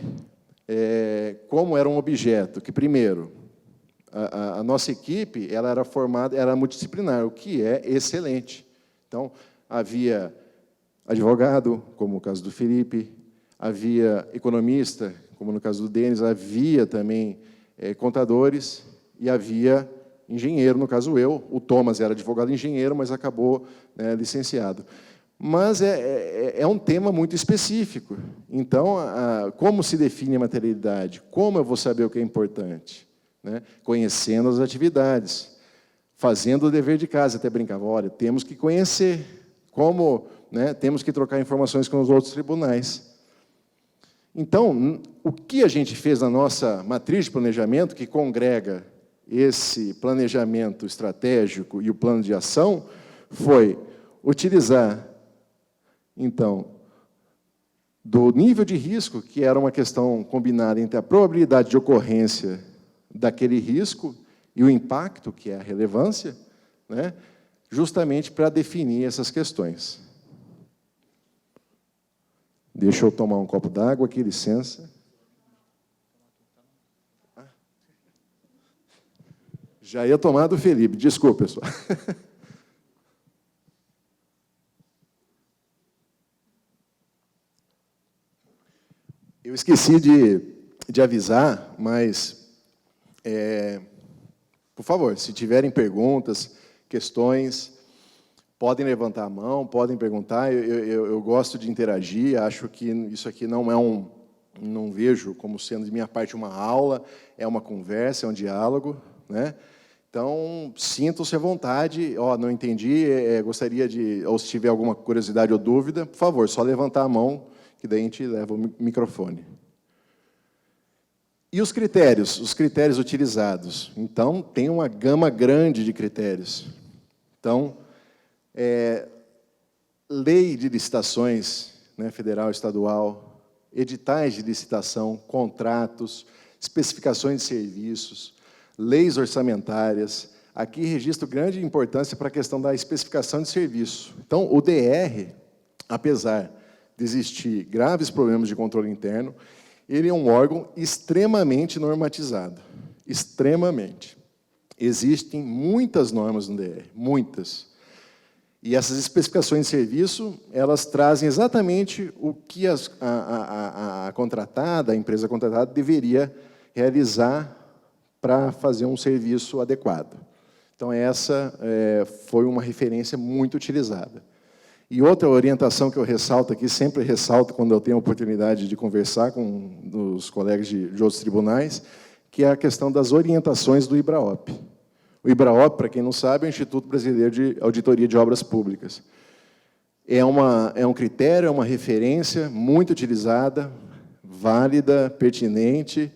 como era um objeto que, primeiro, a nossa equipe ela era multidisciplinar, o que é excelente. Então, havia advogado, como no caso do Felipe, havia economista, como no caso do Denis, havia também contadores e havia engenheiro, no caso eu. O Thomas era advogado e engenheiro, mas acabou, né, licenciado. Mas é um tema muito específico. Então, como se define a materialidade? Como eu vou saber o que é importante? Né? Conhecendo as atividades, fazendo o dever de casa. Até brincava, olha, temos que conhecer, né, temos que trocar informações com os outros tribunais. Então, o que a gente fez na nossa matriz de planejamento, que congrega esse planejamento estratégico e o plano de ação, foi utilizar, então, do nível de risco, que era uma questão combinada entre a probabilidade de ocorrência daquele risco e o impacto, que é a relevância, né, justamente para definir essas questões. Deixa eu tomar um copo d'água aqui, licença. Já ia tomar do Felipe, desculpa, pessoal. Eu esqueci de avisar, mas, por favor, se tiverem perguntas, questões, podem levantar a mão, podem perguntar. Eu gosto de interagir, acho que isso aqui não é não vejo como sendo de minha parte uma aula, é uma conversa, é um diálogo, né? Então, sintam-se à vontade. Não entendi, gostaria de, ou se tiver alguma curiosidade ou dúvida, por favor, só levantar a mão, que daí a gente leva o microfone. E os critérios utilizados. Então, tem uma gama grande de critérios. Então, lei de licitações, né, federal, estadual, editais de licitação, contratos, especificações de serviços, leis orçamentárias. Aqui registro grande importância para a questão da especificação de serviço. Então, o DR, apesar de existir graves problemas de controle interno, ele é um órgão extremamente normatizado. Extremamente. Existem muitas normas no DR, muitas. E essas especificações de serviço, elas trazem exatamente o que a contratada, a empresa contratada, deveria realizar para fazer um serviço adequado. Então, essa foi uma referência muito utilizada. E outra orientação que eu ressalto aqui, sempre ressalto quando eu tenho a oportunidade de conversar com os colegas de outros tribunais, que é a questão das orientações do IBRAOP. O IBRAOP, para quem não sabe, é o Instituto Brasileiro de Auditoria de Obras Públicas. É um critério, é uma referência muito utilizada, válida, pertinente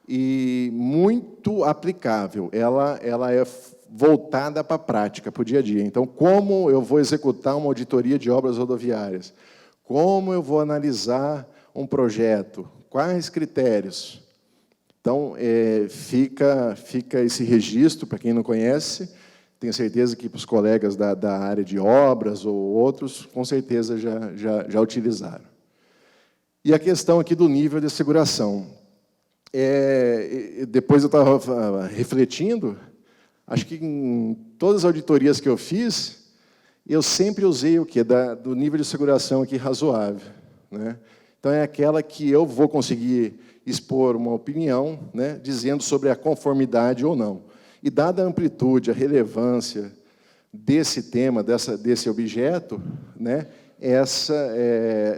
e muito aplicável. Ela é voltada para a prática, para o dia a dia. Então, como eu vou executar uma auditoria de obras rodoviárias? Como eu vou analisar um projeto? Quais critérios? Então, fica esse registro, para quem não conhece. Tenho certeza que para os colegas da área de obras ou outros, com certeza já utilizaram. E a questão aqui do nível de asseguração. Depois eu estava refletindo, acho que em todas as auditorias que eu fiz, eu sempre usei o quê? Do nível de asseguração aqui razoável, né? Então, é aquela que eu vou conseguir expor uma opinião, né, dizendo sobre a conformidade ou não. E, dada a amplitude, a relevância desse tema, desse objeto, né, essa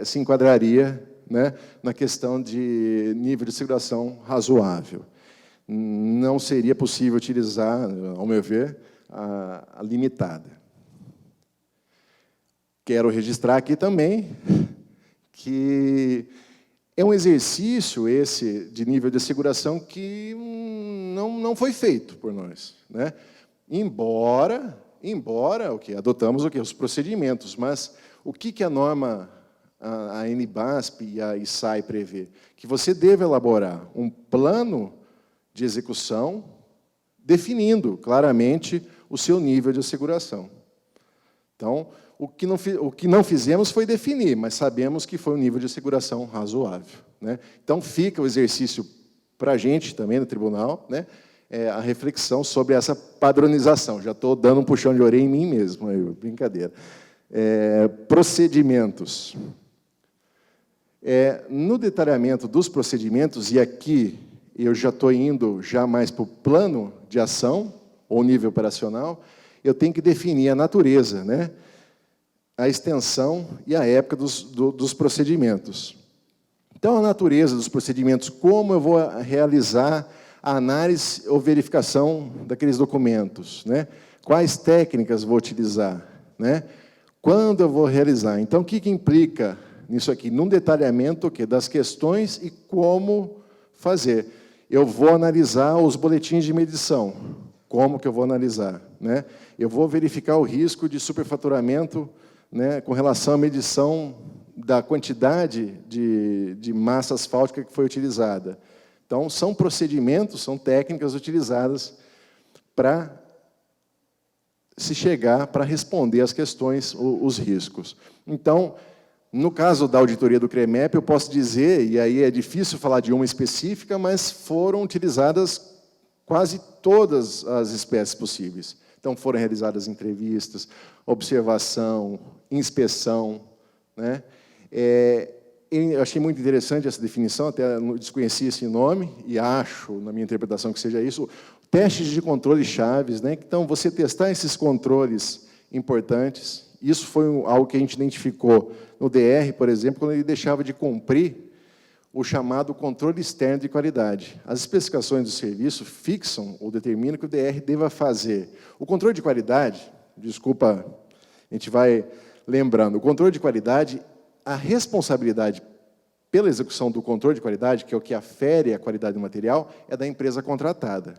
se enquadraria, né, na questão de nível de asseguração razoável. Não seria possível utilizar, ao meu ver, a limitada. Quero registrar aqui também que é um exercício esse de nível de asseguração que não foi feito por nós, né? Embora adotamos os procedimentos, mas o que a norma, a NBASP e a ISAI prevê? Que você deve elaborar um plano de execução definindo claramente o seu nível de asseguração. Então, o que não fizemos foi definir, mas sabemos que foi um nível de asseguração razoável, né? Então, fica o exercício para a gente também no tribunal, né? A reflexão sobre essa padronização. Já estou dando um puxão de orelha em mim mesmo, brincadeira. Procedimentos. No detalhamento dos procedimentos, e aqui eu já estou indo mais para o plano de ação, ou nível operacional, eu tenho que definir a natureza, né? A extensão e a época dos procedimentos. Então, a natureza dos procedimentos, como eu vou realizar a análise ou verificação daqueles documentos, né? Quais técnicas vou utilizar, né? Quando eu vou realizar. Então, o que implica nisso aqui? Num detalhamento das questões e como fazer. Eu vou analisar os boletins de medição. Como que eu vou analisar, né? Eu vou verificar o risco de superfaturamento, né, com relação à medição da quantidade de massa asfáltica que foi utilizada. Então, Então, são procedimentos, são técnicas utilizadas para se chegar, para responder às questões, os riscos. Então, no caso da auditoria do CREMEP, eu posso dizer, e aí é difícil falar de uma específica, mas foram utilizadas quase todas as espécies possíveis. Então, foram realizadas entrevistas, observação, inspeção, né? Eu achei muito interessante essa definição, até desconheci esse nome, e acho, na minha interpretação, que seja isso, testes de controle chaves, né? Então, você testar esses controles importantes, isso foi algo que a gente identificou no DR, por exemplo, quando ele deixava de cumprir o chamado controle externo de qualidade. As especificações do serviço fixam ou determinam que o DR deva fazer. O controle de qualidade, desculpa, a gente vai lembrando, o controle de qualidade, a responsabilidade pela execução do controle de qualidade, que é o que afere a qualidade do material, é da empresa contratada.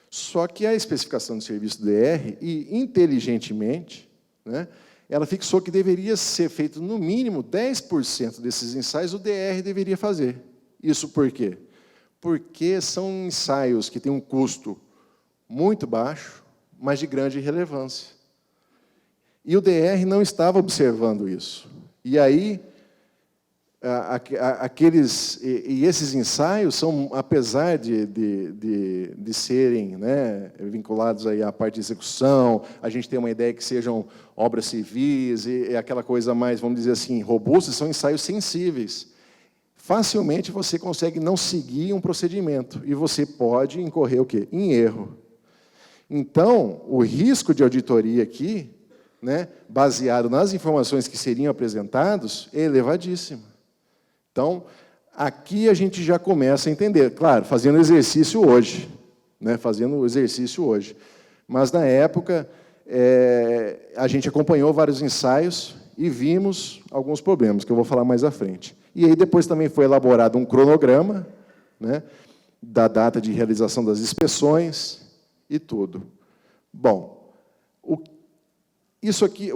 Só que a especificação do serviço do DR, e inteligentemente, né, ela fixou que deveria ser feito, no mínimo, 10% desses ensaios o DR deveria fazer. Isso por quê? Porque são ensaios que têm um custo muito baixo, mas de grande relevância. E o DR não estava observando isso. E aí, esses ensaios são, apesar de serem, né, vinculados aí à parte de execução, a gente tem uma ideia que sejam obras civis, e aquela coisa mais, vamos dizer assim, robusta, são ensaios sensíveis. Facilmente você consegue não seguir um procedimento, e você pode incorrer o quê? Em erro. Então, o risco de auditoria aqui, né, baseado nas informações que seriam apresentadas, é elevadíssimo. Então, aqui a gente já começa a entender, claro, fazendo exercício hoje, né, fazendo o exercício hoje. Mas, na época, a gente acompanhou vários ensaios e vimos alguns problemas, que eu vou falar mais à frente. E aí, depois, também foi elaborado um cronograma, né, da data de realização das inspeções e tudo. Bom, isso aqui,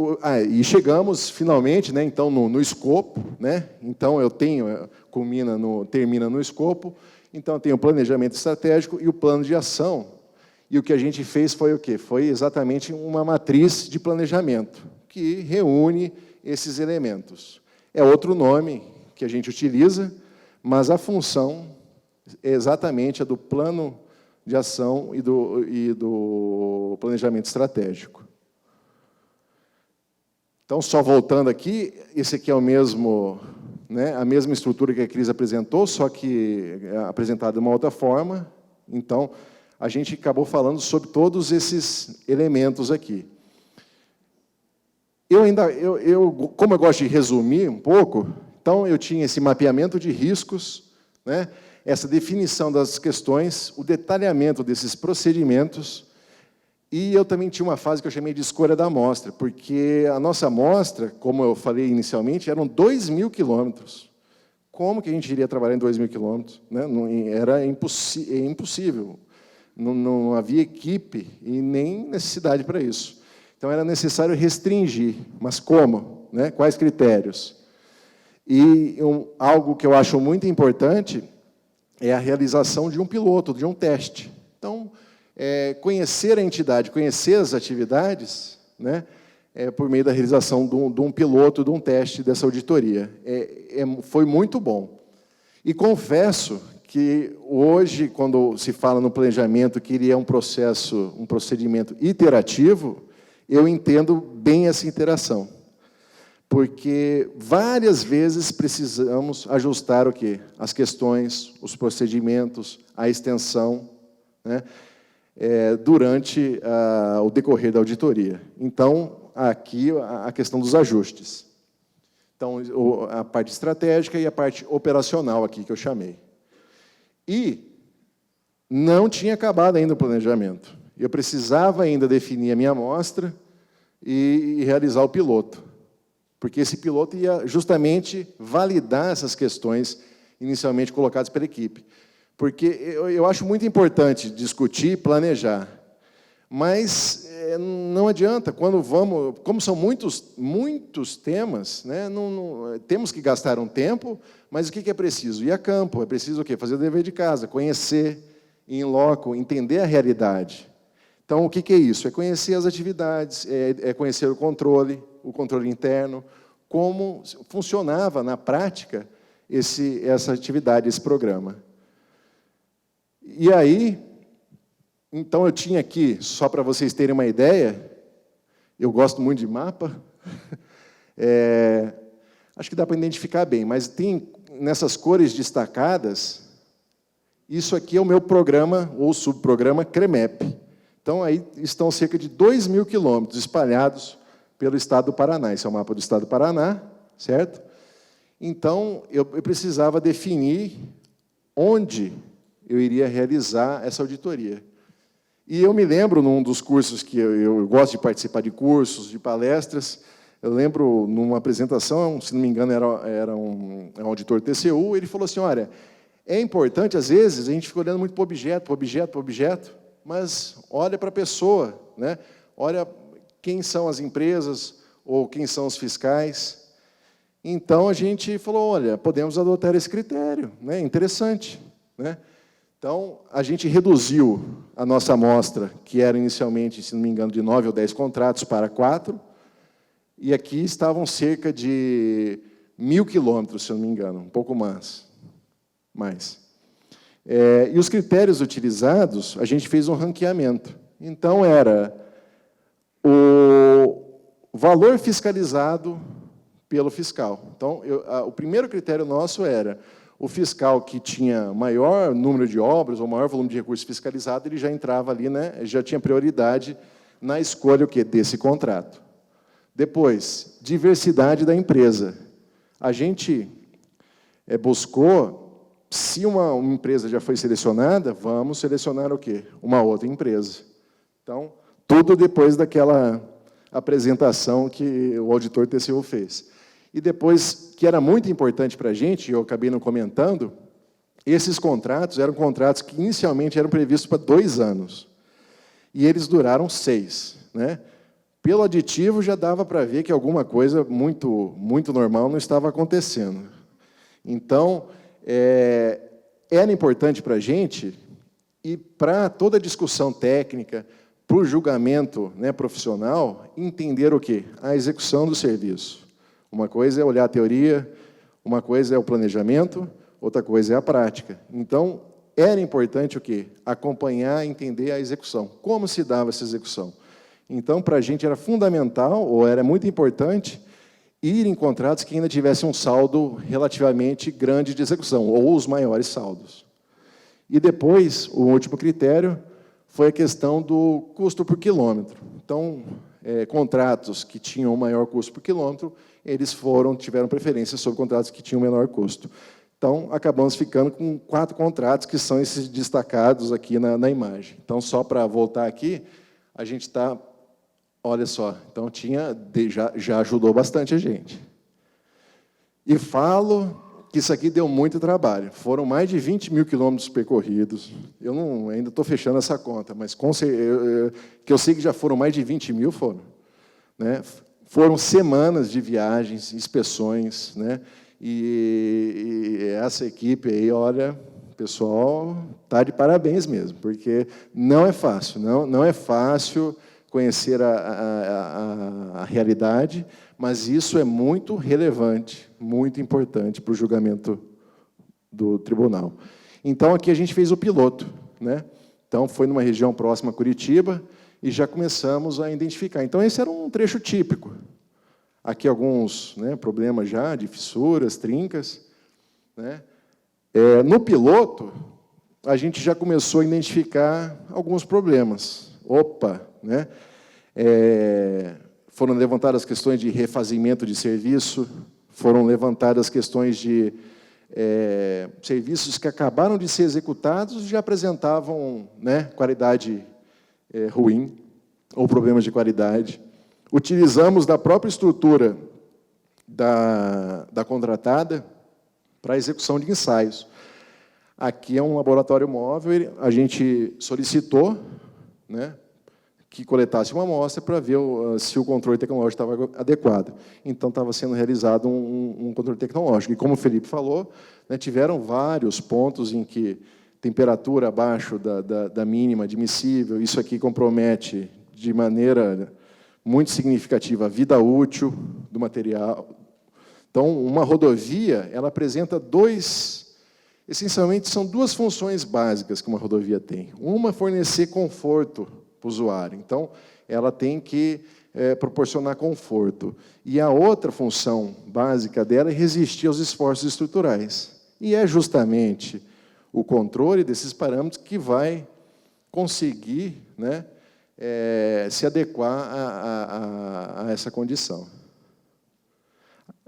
e chegamos finalmente, né, então, no escopo, né? Então eu termina no escopo, então eu tenho o planejamento estratégico e o plano de ação. E o que a gente fez foi o quê? Foi exatamente uma matriz de planejamento, que reúne esses elementos. É outro nome que a gente utiliza, mas a função é exatamente a do plano de ação e do planejamento estratégico. Então, só voltando aqui, esse aqui é o mesmo, né, a mesma estrutura que a Cris apresentou, só que apresentada de uma outra forma. Então, a gente acabou falando sobre todos esses elementos aqui. Como eu gosto de resumir um pouco, então eu tinha esse mapeamento de riscos, né, essa definição das questões, o detalhamento desses procedimentos. E eu também tinha uma fase que eu chamei de escolha da amostra, porque a nossa amostra, como eu falei inicialmente, eram 2.000 quilômetros. Como que a gente iria trabalhar em 2.000 quilômetros? Né? Era impossível. Não havia equipe e nem necessidade para isso. Então, era necessário restringir. Mas como? Né? Quais critérios? E algo que eu acho muito importante é a realização de um piloto, de um teste. Então, conhecer a entidade, conhecer as atividades, né, por meio da realização de um piloto, de um teste dessa auditoria. Foi muito bom. E confesso que hoje, quando se fala no planejamento que ele é um procedimento iterativo, eu entendo bem essa interação. Porque várias vezes precisamos ajustar o quê? As questões, os procedimentos, a extensão, né, durante o decorrer da auditoria. Então, aqui a questão dos ajustes. Então, a parte estratégica e a parte operacional aqui que eu chamei. E não tinha acabado ainda o planejamento. Eu precisava ainda definir a minha amostra e realizar o piloto. Porque esse piloto ia justamente validar essas questões inicialmente colocadas pela equipe. Porque eu acho muito importante discutir e planejar, Mas não adianta, quando vamos, como são muitos temas, né, temos que gastar um tempo, mas o que é preciso? Ir a campo, é preciso o quê? Fazer o dever de casa, conhecer in loco, entender a realidade. Então, o que é isso? É conhecer as atividades, é conhecer o controle interno, como funcionava na prática essa atividade, esse programa. E aí, então, eu tinha aqui, só para vocês terem uma ideia, eu gosto muito de mapa, acho que dá para identificar bem, mas tem nessas cores destacadas, isso aqui é o meu programa, ou subprograma CREMEP. Então, aí estão cerca de 2.000 quilômetros espalhados pelo estado do Paraná. Esse é o mapa do estado do Paraná, certo? Então, eu precisava definir onde eu iria realizar essa auditoria. E eu me lembro, num dos cursos que eu gosto de participar de cursos, de palestras, eu lembro, numa apresentação, se não me engano, era um auditor TCU, ele falou assim, olha, é importante, às vezes, a gente fica olhando muito para o objeto, mas olha para a pessoa, né? Olha quem são as empresas ou quem são os fiscais. Então, a gente falou, olha, podemos adotar esse critério, né? Interessante, né? Então, a gente reduziu a nossa amostra, que era inicialmente, se não me engano, de 9 ou 10 contratos para 4, e aqui estavam cerca de 1.000 quilômetros, se não me engano, um pouco mais. E os critérios utilizados, a gente fez um ranqueamento. Então, era o valor fiscalizado pelo fiscal. Então, o primeiro critério nosso era o fiscal que tinha maior número de obras ou maior volume de recursos fiscalizados, ele já entrava ali, né, já tinha prioridade na escolha o quê? Desse contrato. Depois, diversidade da empresa. A gente buscou, se uma empresa já foi selecionada, vamos selecionar o quê? Uma outra empresa. Então, tudo depois daquela apresentação que o auditor TCU fez. E depois, que era muito importante para a gente, eu acabei não comentando, esses contratos eram contratos que inicialmente eram previstos para 2 anos. E eles duraram 6. Né? Pelo aditivo, já dava para ver que alguma coisa muito normal não estava acontecendo. Então, era importante para a gente, e para toda a discussão técnica, para o julgamento, né, profissional, entender o quê? A execução do serviço. Uma coisa é olhar a teoria, uma coisa é o planejamento, outra coisa é a prática. Então, era importante o quê? Acompanhar e entender a execução. Como se dava essa execução? Então, para a gente era fundamental, ou era muito importante, ir em contratos que ainda tivessem um saldo relativamente grande de execução, ou os maiores saldos. E depois, o último critério foi a questão do custo por quilômetro. Então, contratos que tinham um maior custo por quilômetro, eles tiveram preferência sobre contratos que tinham menor custo. Então, acabamos ficando com 4 contratos, que são esses destacados aqui na imagem. Então, só para voltar aqui, a gente está... Olha só, então já ajudou bastante a gente. E falo que isso aqui deu muito trabalho. Foram mais de 20.000 quilômetros percorridos. Eu ainda estou fechando essa conta, mas que eu sei que já foram mais de 20.000, foram. Né? Foram semanas de viagens, inspeções, né? E essa equipe aí, olha, o pessoal está de parabéns mesmo, porque não é fácil, não é fácil conhecer a realidade, mas isso é muito relevante, muito importante para o julgamento do tribunal. Então, aqui a gente fez o piloto, né? Então, foi numa região próxima a Curitiba, e já começamos a identificar. Então, esse era um trecho típico. Aqui alguns, né, problemas já de fissuras, trincas. Né? No piloto, a gente já começou a identificar alguns problemas. Opa! Né? Foram levantadas questões de refazimento de serviço, foram levantadas questões de serviços que acabaram de ser executados e já apresentavam, né, qualidade ruim, ou problemas de qualidade. Utilizamos da própria estrutura da contratada para a execução de ensaios. Aqui é um laboratório móvel, a gente solicitou, né, que coletasse uma amostra para ver se o controle tecnológico estava adequado. Então, estava sendo realizado um controle tecnológico. E, como o Felipe falou, né, tiveram vários pontos em que temperatura abaixo da mínima admissível, isso aqui compromete de maneira muito significativa a vida útil do material. Então, uma rodovia, ela apresenta essencialmente, são duas funções básicas que uma rodovia tem. Uma, fornecer conforto para o usuário. Então, ela tem que proporcionar conforto. E a outra função básica dela é resistir aos esforços estruturais. E é justamente o controle desses parâmetros que vai conseguir, né, se adequar a essa condição.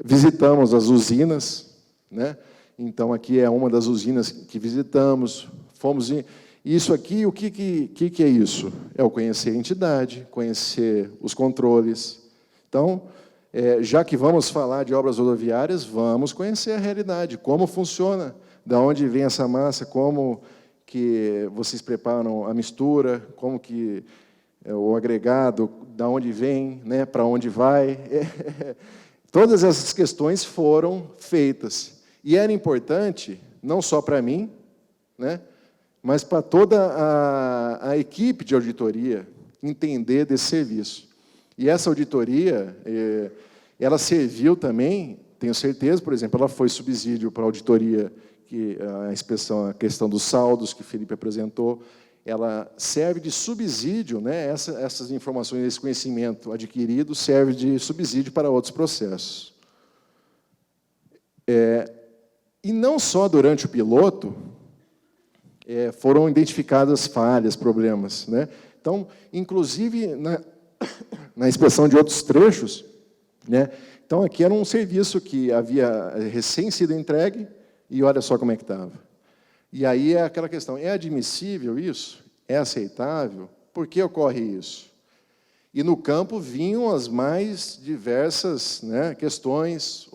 Visitamos as usinas, né? Então, aqui é uma das usinas que visitamos, fomos em... Isso aqui, o que é isso? É o conhecer a entidade, conhecer os controles. Então, já que vamos falar de obras rodoviárias, vamos conhecer a realidade, como funciona, de onde vem essa massa, como que vocês preparam a mistura, como que o agregado, de onde vem, né, para onde vai. Todas essas questões foram feitas. E era importante, não só para mim, né, mas para toda a equipe de auditoria entender desse serviço. E essa auditoria, ela serviu também, tenho certeza, por exemplo, ela foi subsídio para a auditoria, que a inspeção, a questão dos saldos que o Felipe apresentou, ela serve de subsídio, né, essas informações, esse conhecimento adquirido serve de subsídio para outros processos. E não só durante o piloto, foram identificadas falhas, problemas, né? Então, inclusive, na inspeção de outros trechos, né? Então, aqui era um serviço que havia recém sido entregue, e olha só como é que estava. E aí é aquela questão, é admissível isso? É aceitável? Por que ocorre isso? E no campo vinham as mais diversas, né, questões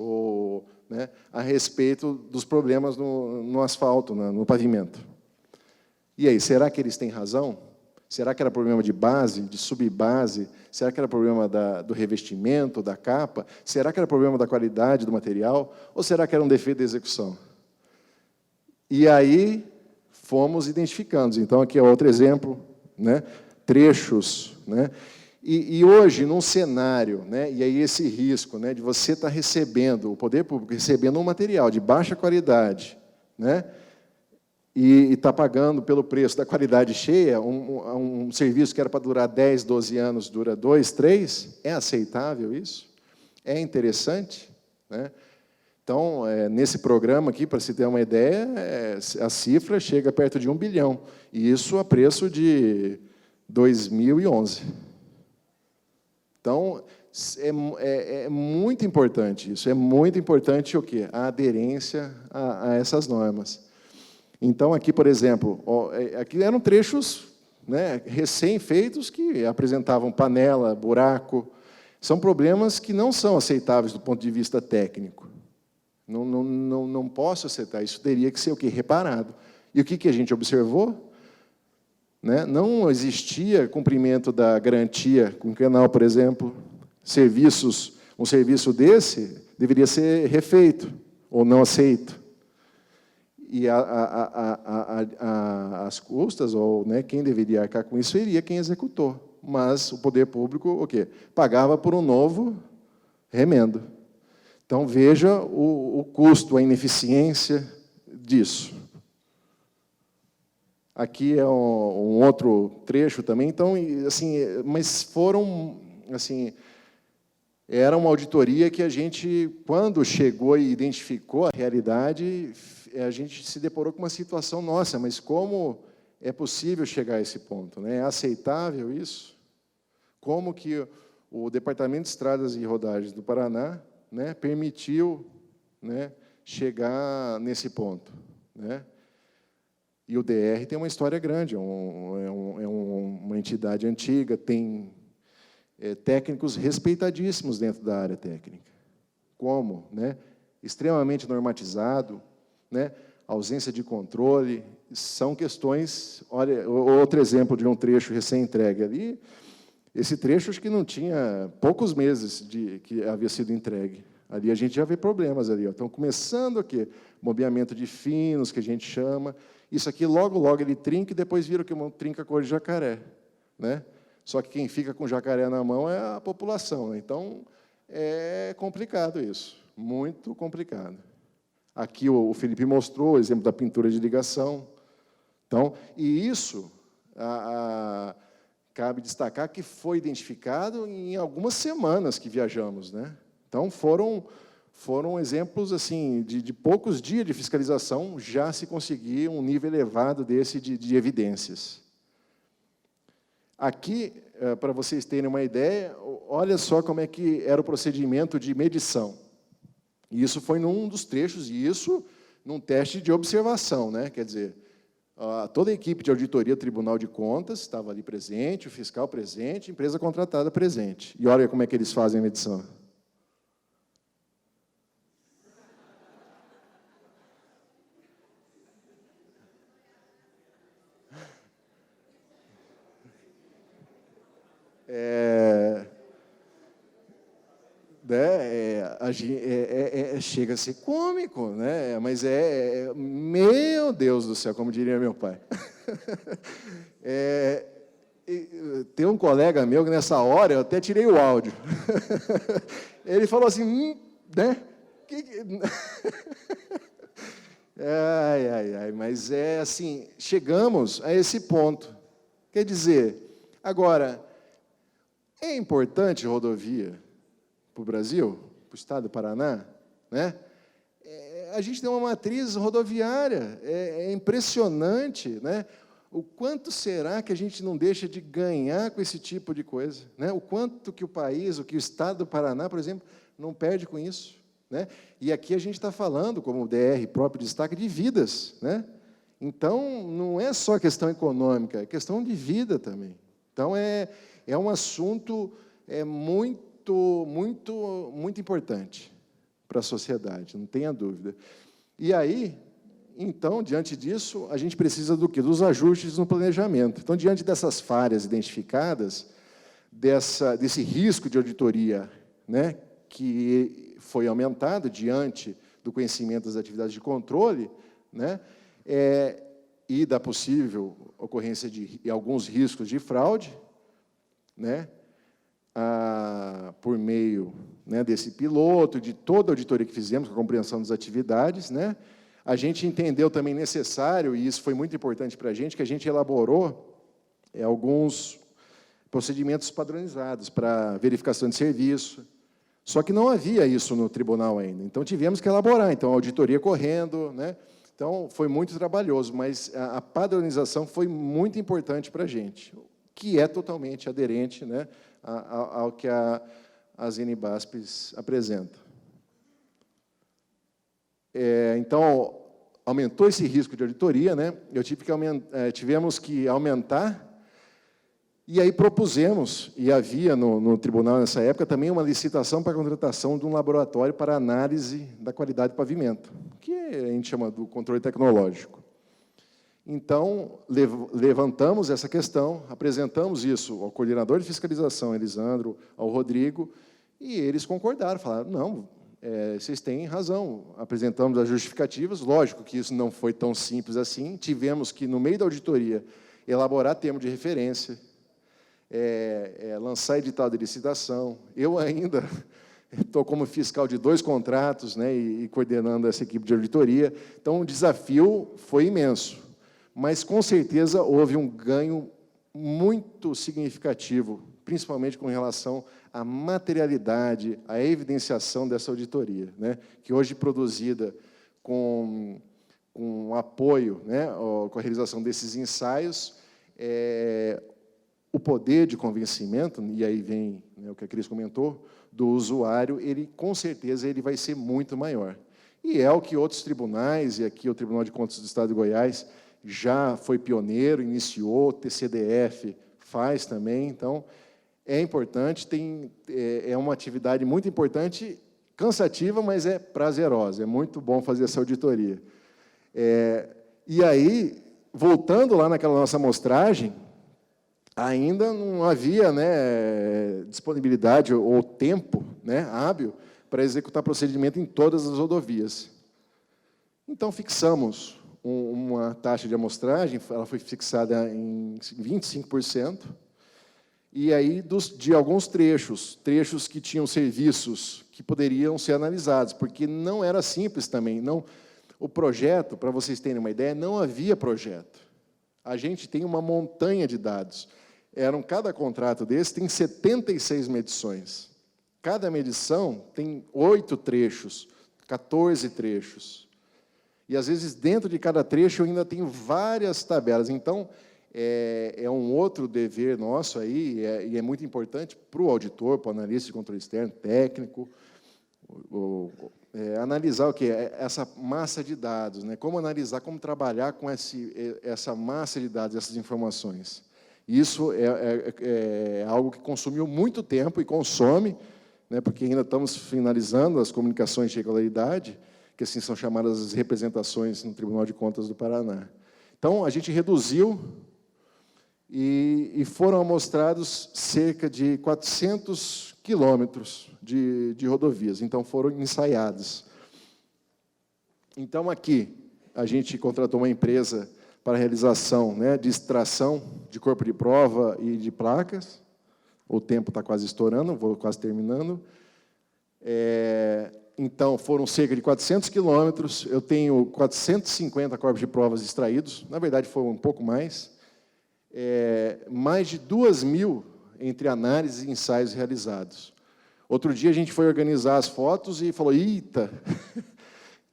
né, a respeito dos problemas no asfalto, no pavimento. E aí, será que eles têm razão? Será que era problema de base, de subbase? Será que era problema do revestimento, da capa? Será que era problema da qualidade do material? Ou será que era um defeito de execução? E aí, fomos identificando. Então, aqui é outro exemplo, né? Trechos, né? E hoje, num cenário, né? E aí esse risco, né, de você estar recebendo, o poder público recebendo um material de baixa qualidade, né? E está pagando pelo preço da qualidade cheia, um serviço que era para durar 10, 12 anos, dura 2, 3, é aceitável isso? É interessante? Né? Então, nesse programa aqui, para se ter uma ideia, a cifra chega perto de 1 bilhão, e isso a preço de 2011. Então, é muito importante isso, é muito importante o quê? A aderência a essas normas. Então, aqui, por exemplo, aqui eram trechos, né, recém-feitos que apresentavam panela, buraco. São problemas que não são aceitáveis do ponto de vista técnico. Não posso aceitar. Isso teria que ser o quê? Reparado. E o que a gente observou? Né? Não existia cumprimento da garantia com o canal, por exemplo. Um serviço desse deveria ser refeito ou não aceito. E as custas, ou, né, quem deveria arcar com isso, seria quem executou. Mas o poder público, o quê? Pagava por um novo remendo. Então, veja o custo, a ineficiência disso. Aqui é um outro trecho também. Então, assim, mas foram, assim, era uma auditoria que a gente, quando chegou e identificou a realidade, a gente se deparou com uma situação, nossa, mas como é possível chegar a esse ponto? Né? É aceitável isso? Como que o Departamento de Estradas e Rodagens do Paraná, né, permitiu, né, chegar nesse ponto? Né? E o DR tem uma história grande, é uma entidade antiga, tem técnicos respeitadíssimos dentro da área técnica. Como? Né? Extremamente normatizado, né? Ausência de controle, são questões... Olha, outro exemplo de um trecho recém-entregue ali, Esse trecho, acho que não tinha poucos meses de que havia sido entregue. Ali a gente já vê problemas ali. Estão começando aqui, mobiliamento de finos, que a gente chama. Isso aqui, logo, logo, ele trinca e depois vira que uma trinca cor de jacaré, né? Só que quem fica com jacaré na mão é a população, né? Então, é complicado isso, muito complicado. Aqui o Felipe mostrou o exemplo da pintura de ligação. Então, e isso, cabe destacar que foi identificado em algumas semanas que viajamos, né? Então, foram exemplos assim de poucos dias de fiscalização, já se conseguia um nível elevado desse de evidências. Aqui, para vocês terem uma ideia, olha só como é que era o procedimento de medição. E isso foi num dos trechos, e isso num teste de observação, né? Quer dizer, toda a equipe de auditoria do Tribunal de Contas estava ali presente, o fiscal presente, a empresa contratada presente. E olha como é que eles fazem a medição. Chega a ser cômico, né? Mas meu Deus do céu, como diria meu pai. Tem um colega meu que nessa hora eu até tirei o áudio. Ele falou assim, né? Mas é assim, chegamos a esse ponto. Quer dizer, agora, é importante rodovia para o Brasil, para o estado do Paraná, né? A gente tem uma matriz rodoviária, é impressionante, né? O quanto será que a gente não deixa de ganhar com esse tipo de coisa, né? O quanto que o país, o que o estado do Paraná, por exemplo, não perde com isso, né? E aqui a gente está falando, como o DR próprio destaca, de vidas, né? Então, não é só questão econômica, é questão de vida também. Então, é um assunto muito importante para a sociedade, não tenha dúvida. E aí, então, diante disso, a gente precisa do quê? Dos ajustes no planejamento. Então, diante dessas falhas identificadas, desse risco de auditoria, né, que foi aumentado diante do conhecimento das atividades de controle, né, e da possível ocorrência de alguns riscos de fraude, né, por meio, né, desse piloto, de toda a auditoria que fizemos, com a compreensão das atividades, né, a gente entendeu também necessário, e isso foi muito importante para a gente, que a gente elaborou alguns procedimentos padronizados para verificação de serviço. Só que não havia isso no tribunal ainda, então tivemos que elaborar, então a auditoria correndo, né? Então foi muito trabalhoso, mas a padronização foi muito importante para a gente, que é totalmente aderente, né, ao que as NBASPs apresentam. Então, aumentou esse risco de auditoria, né? Tivemos que aumentar, e aí propusemos, e havia no tribunal nessa época também uma licitação para a contratação de um laboratório para análise da qualidade do pavimento, que a gente chama do controle tecnológico. Então, levantamos essa questão, apresentamos isso ao coordenador de fiscalização, Elisandro, ao Rodrigo, e eles concordaram, falaram, não, vocês têm razão, apresentamos as justificativas, lógico que isso não foi tão simples assim, tivemos que, no meio da auditoria, elaborar termo de referência, lançar edital de licitação. Eu ainda estou como fiscal de 2 contratos, né, e coordenando essa equipe de auditoria, então o desafio foi imenso, mas com certeza houve um ganho muito significativo, principalmente com relação à materialidade, à evidenciação dessa auditoria, né, que hoje produzida com apoio, né, com a realização desses ensaios, o poder de convencimento, e aí vem, né, o que a Cris comentou, do usuário, com certeza ele vai ser muito maior. E é o que outros tribunais, e aqui o Tribunal de Contas do Estado de Goiás já foi pioneiro, iniciou, o TCDF faz também, então é importante, é uma atividade muito importante, cansativa, mas é prazerosa, é muito bom fazer essa auditoria. E aí, voltando lá naquela nossa amostragem, ainda não havia, né, disponibilidade ou tempo, né, hábil para executar procedimento em todas as rodovias. Então, fixamos uma taxa de amostragem, ela foi fixada em 25%, e aí de alguns trechos que tinham serviços que poderiam ser analisados, porque não era simples também. Não, o projeto, para vocês terem uma ideia, não havia projeto. A gente tem uma montanha de dados. Cada contrato desse tem 76 medições. Cada medição tem 8 trechos, 14 trechos. E, às vezes, dentro de cada trecho, eu ainda tenho várias tabelas. Então, é um outro dever nosso aí, e é muito importante para o auditor, para o analista de controle externo, técnico, analisar o quê? Essa massa de dados, né? Como analisar, como trabalhar com essa massa de dados, essas informações. Isso é algo que consumiu muito tempo e consome, né, porque ainda estamos finalizando as comunicações de regularidade, que assim são chamadas as representações no Tribunal de Contas do Paraná. Então, a gente reduziu e foram amostrados cerca de 400 quilômetros de rodovias, então foram ensaiados. Então, aqui, a gente contratou uma empresa para a realização, né, de extração de corpo de prova e de placas. O tempo está quase estourando, vou quase terminando. Então, foram cerca de 400 quilômetros, eu tenho 450 corpos de provas extraídos, na verdade, foi um pouco mais. Mais de 2.000 entre análises e ensaios realizados. Outro dia, a gente foi organizar as fotos e falou, eita,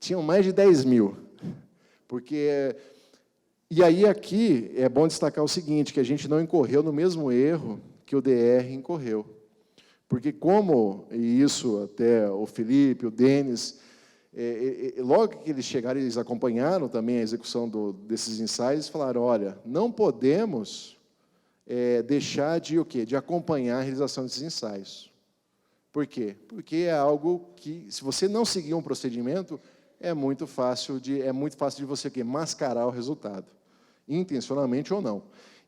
tinham mais de 10.000. E aí, aqui, é bom destacar o seguinte, que a gente não incorreu no mesmo erro que o DR incorreu. Porque e isso até o Felipe, o Denis, logo que eles chegaram, eles acompanharam também a execução desses ensaios, falaram, olha, não podemos deixar de acompanhar a realização desses ensaios. Por quê? Porque é algo que, se você não seguir um procedimento, é muito fácil de você mascarar o resultado, intencionalmente ou não.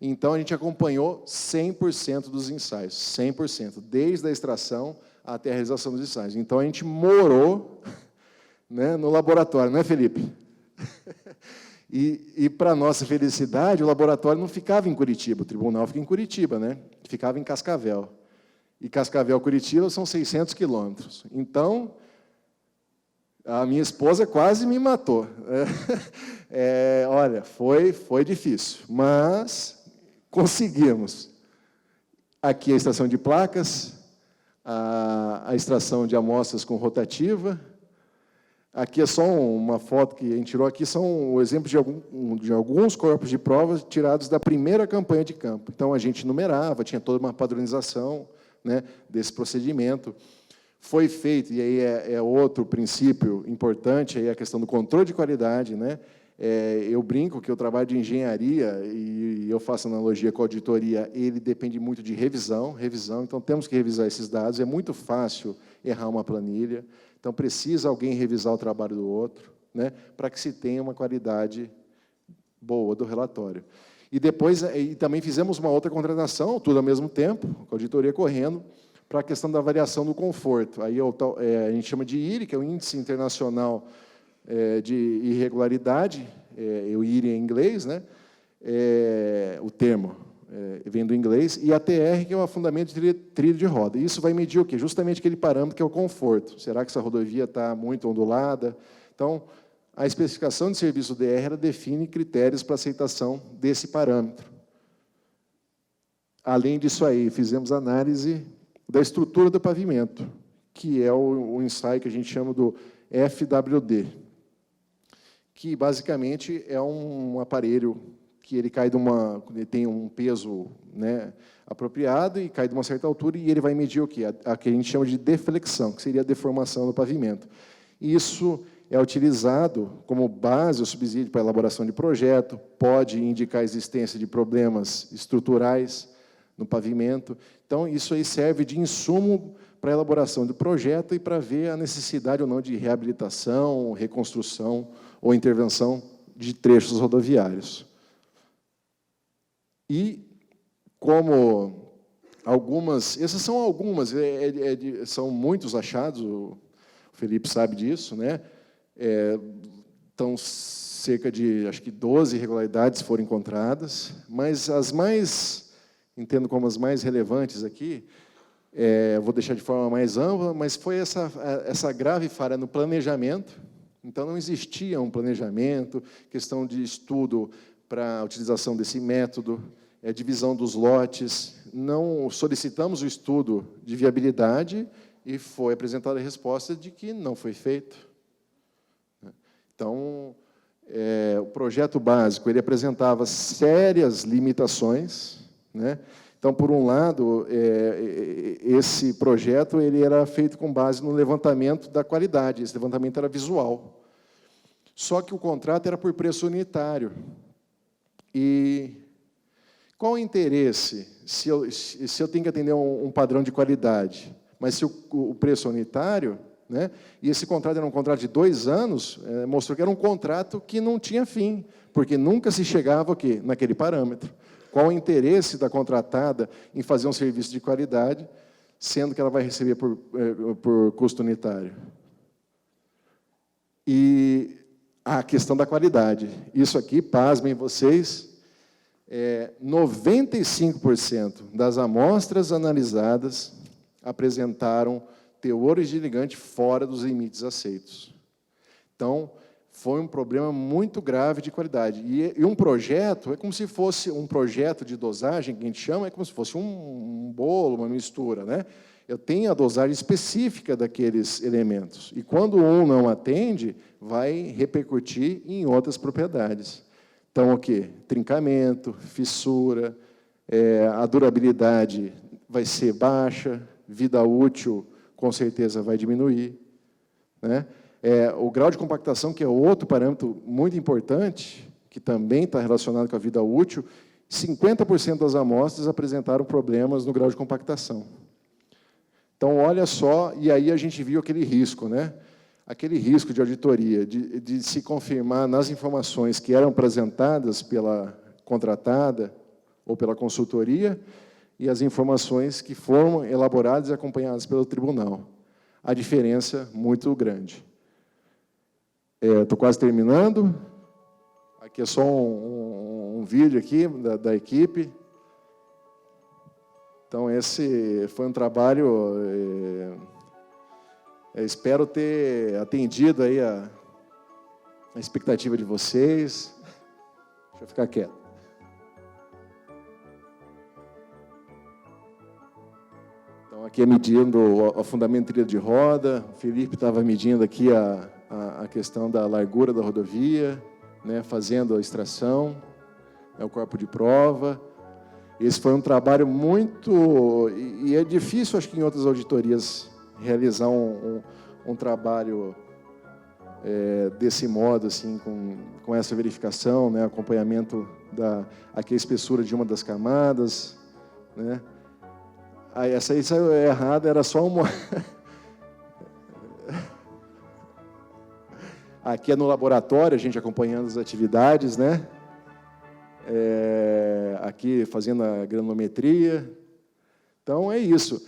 Então, a gente acompanhou 100% dos ensaios, 100%, desde a extração até a realização dos ensaios. Então, a gente morou, né, no laboratório, não é, Felipe? E para nossa felicidade, o laboratório não ficava em Curitiba, o tribunal fica em Curitiba, né? Ficava em Cascavel. E Cascavel, Curitiba, são 600 quilômetros. Então, a minha esposa quase me matou. Olha, foi difícil, mas conseguimos. Aqui a extração de placas, a extração de amostras com rotativa. Aqui é só uma foto que a gente tirou aqui, são o exemplo de alguns corpos de provas tirados da primeira campanha de campo. Então, a gente numerava, tinha toda uma padronização, né, desse procedimento. Foi feito, e aí é outro princípio importante, aí a questão do controle de qualidade, né? Eu brinco que o trabalho de engenharia, e eu faço analogia com a auditoria, ele depende muito de revisão, então temos que revisar esses dados, é muito fácil errar uma planilha, então precisa alguém revisar o trabalho do outro, né, para que se tenha uma qualidade boa do relatório. E depois, também fizemos uma outra contratação, tudo ao mesmo tempo, com a auditoria correndo, para a questão da avaliação do conforto. Aí a gente chama de IRI, que é o Índice Internacional de Irregularidade, o IRI em inglês, né? O termo vem do inglês, e a TR, que é o afundamento de trilho de roda. Isso vai medir o quê? Justamente aquele parâmetro que é o conforto. Será que essa rodovia está muito ondulada? Então, a especificação de serviço DR ela define critérios para aceitação desse parâmetro. Além disso aí, fizemos análise da estrutura do pavimento, que é o ensaio que a gente chama do FWD, que basicamente é um aparelho que ele cai ele tem um peso, né, apropriado e cai de uma certa altura e ele vai medir o quê? A que a gente chama de deflexão, que seria a deformação do pavimento. Isso é utilizado como base ou subsídio para a elaboração de projeto, pode indicar a existência de problemas estruturais no pavimento. Então, isso aí serve de insumo para a elaboração do projeto e para ver a necessidade ou não de reabilitação, reconstrução ou intervenção de trechos rodoviários. E como algumas... Essas são algumas, são muitos achados, o Felipe sabe disso, né? Então, cerca de, acho que 12 irregularidades foram encontradas, mas as mais, entendo como as mais relevantes aqui, vou deixar de forma mais ampla, mas foi essa grave falha no planejamento. Então, não existia um planejamento, questão de estudo para a utilização desse método, divisão dos lotes. Não solicitamos o estudo de viabilidade e foi apresentada a resposta de que não foi feito. Então, o projeto básico ele apresentava sérias limitações, né? Então, por um lado, esse projeto ele era feito com base no levantamento da qualidade, esse levantamento era visual. Só que o contrato era por preço unitário. E qual o interesse se eu tenho que atender um padrão de qualidade, mas se o preço é unitário, né, e esse contrato era um contrato de 2 anos, mostrou que era um contrato que não tinha fim, porque nunca se chegava aqui, naquele parâmetro. Qual o interesse da contratada em fazer um serviço de qualidade, sendo que ela vai receber por custo unitário? E a questão da qualidade. Isso aqui, pasmem vocês, 95% das amostras analisadas apresentaram teores de ligante fora dos limites aceitos. Então, foi um problema muito grave de qualidade. E um projeto é como se fosse um projeto de dosagem, que a gente chama, é como se fosse um bolo, uma mistura, né? Eu tenho a dosagem específica daqueles elementos. E quando um não atende, vai repercutir em outras propriedades. Então, o quê? Trincamento, fissura, a durabilidade vai ser baixa, vida útil, com certeza, vai diminuir, né? O grau de compactação, que é outro parâmetro muito importante, que também está relacionado com a vida útil, 50% das amostras apresentaram problemas no grau de compactação. Então, olha só, e aí a gente viu aquele risco, né? Aquele risco de auditoria, de se confirmar nas informações que eram apresentadas pela contratada ou pela consultoria e as informações que foram elaboradas e acompanhadas pelo tribunal. A diferença muito grande. Estou quase terminando. Aqui é só um vídeo aqui da equipe. Então, esse foi um trabalho... espero ter atendido aí a expectativa de vocês. Deixa eu ficar quieto. Então, aqui é medindo o fundamento de trilha de roda. O Felipe estava medindo aqui a questão da largura da rodovia, né, fazendo a extração, o corpo de prova. Esse foi um trabalho muito... E é difícil, acho que em outras auditorias, realizar um trabalho desse modo, assim, com essa verificação, né, acompanhamento aqui a espessura de uma das camadas, né. Aí, essa aí saiu errada, era só uma... Aqui é no laboratório, a gente acompanhando as atividades, né? Aqui fazendo a granometria. Então, é isso.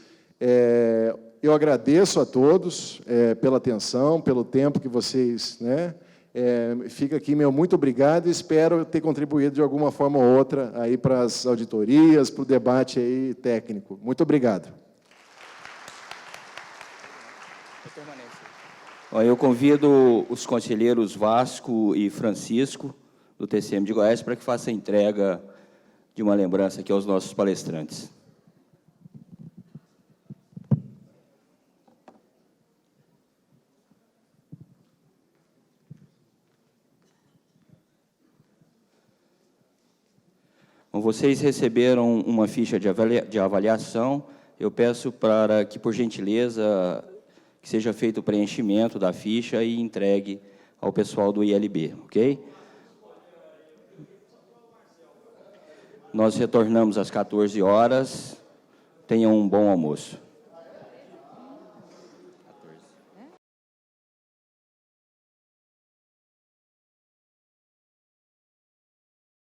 Eu agradeço a todos pela atenção, pelo tempo que vocês... né? Fica aqui meu muito obrigado e espero ter contribuído de alguma forma ou outra aí para as auditorias, para o debate aí técnico. Muito obrigado. Eu convido os conselheiros Vasco e Francisco, do TCM de Goiás, para que façam a entrega de uma lembrança aqui aos nossos palestrantes. Bom, vocês receberam uma ficha de avaliação. Eu peço para que, por gentileza, que seja feito o preenchimento da ficha e entregue ao pessoal do ILB, ok? Nós retornamos às 14 horas. Tenham um bom almoço.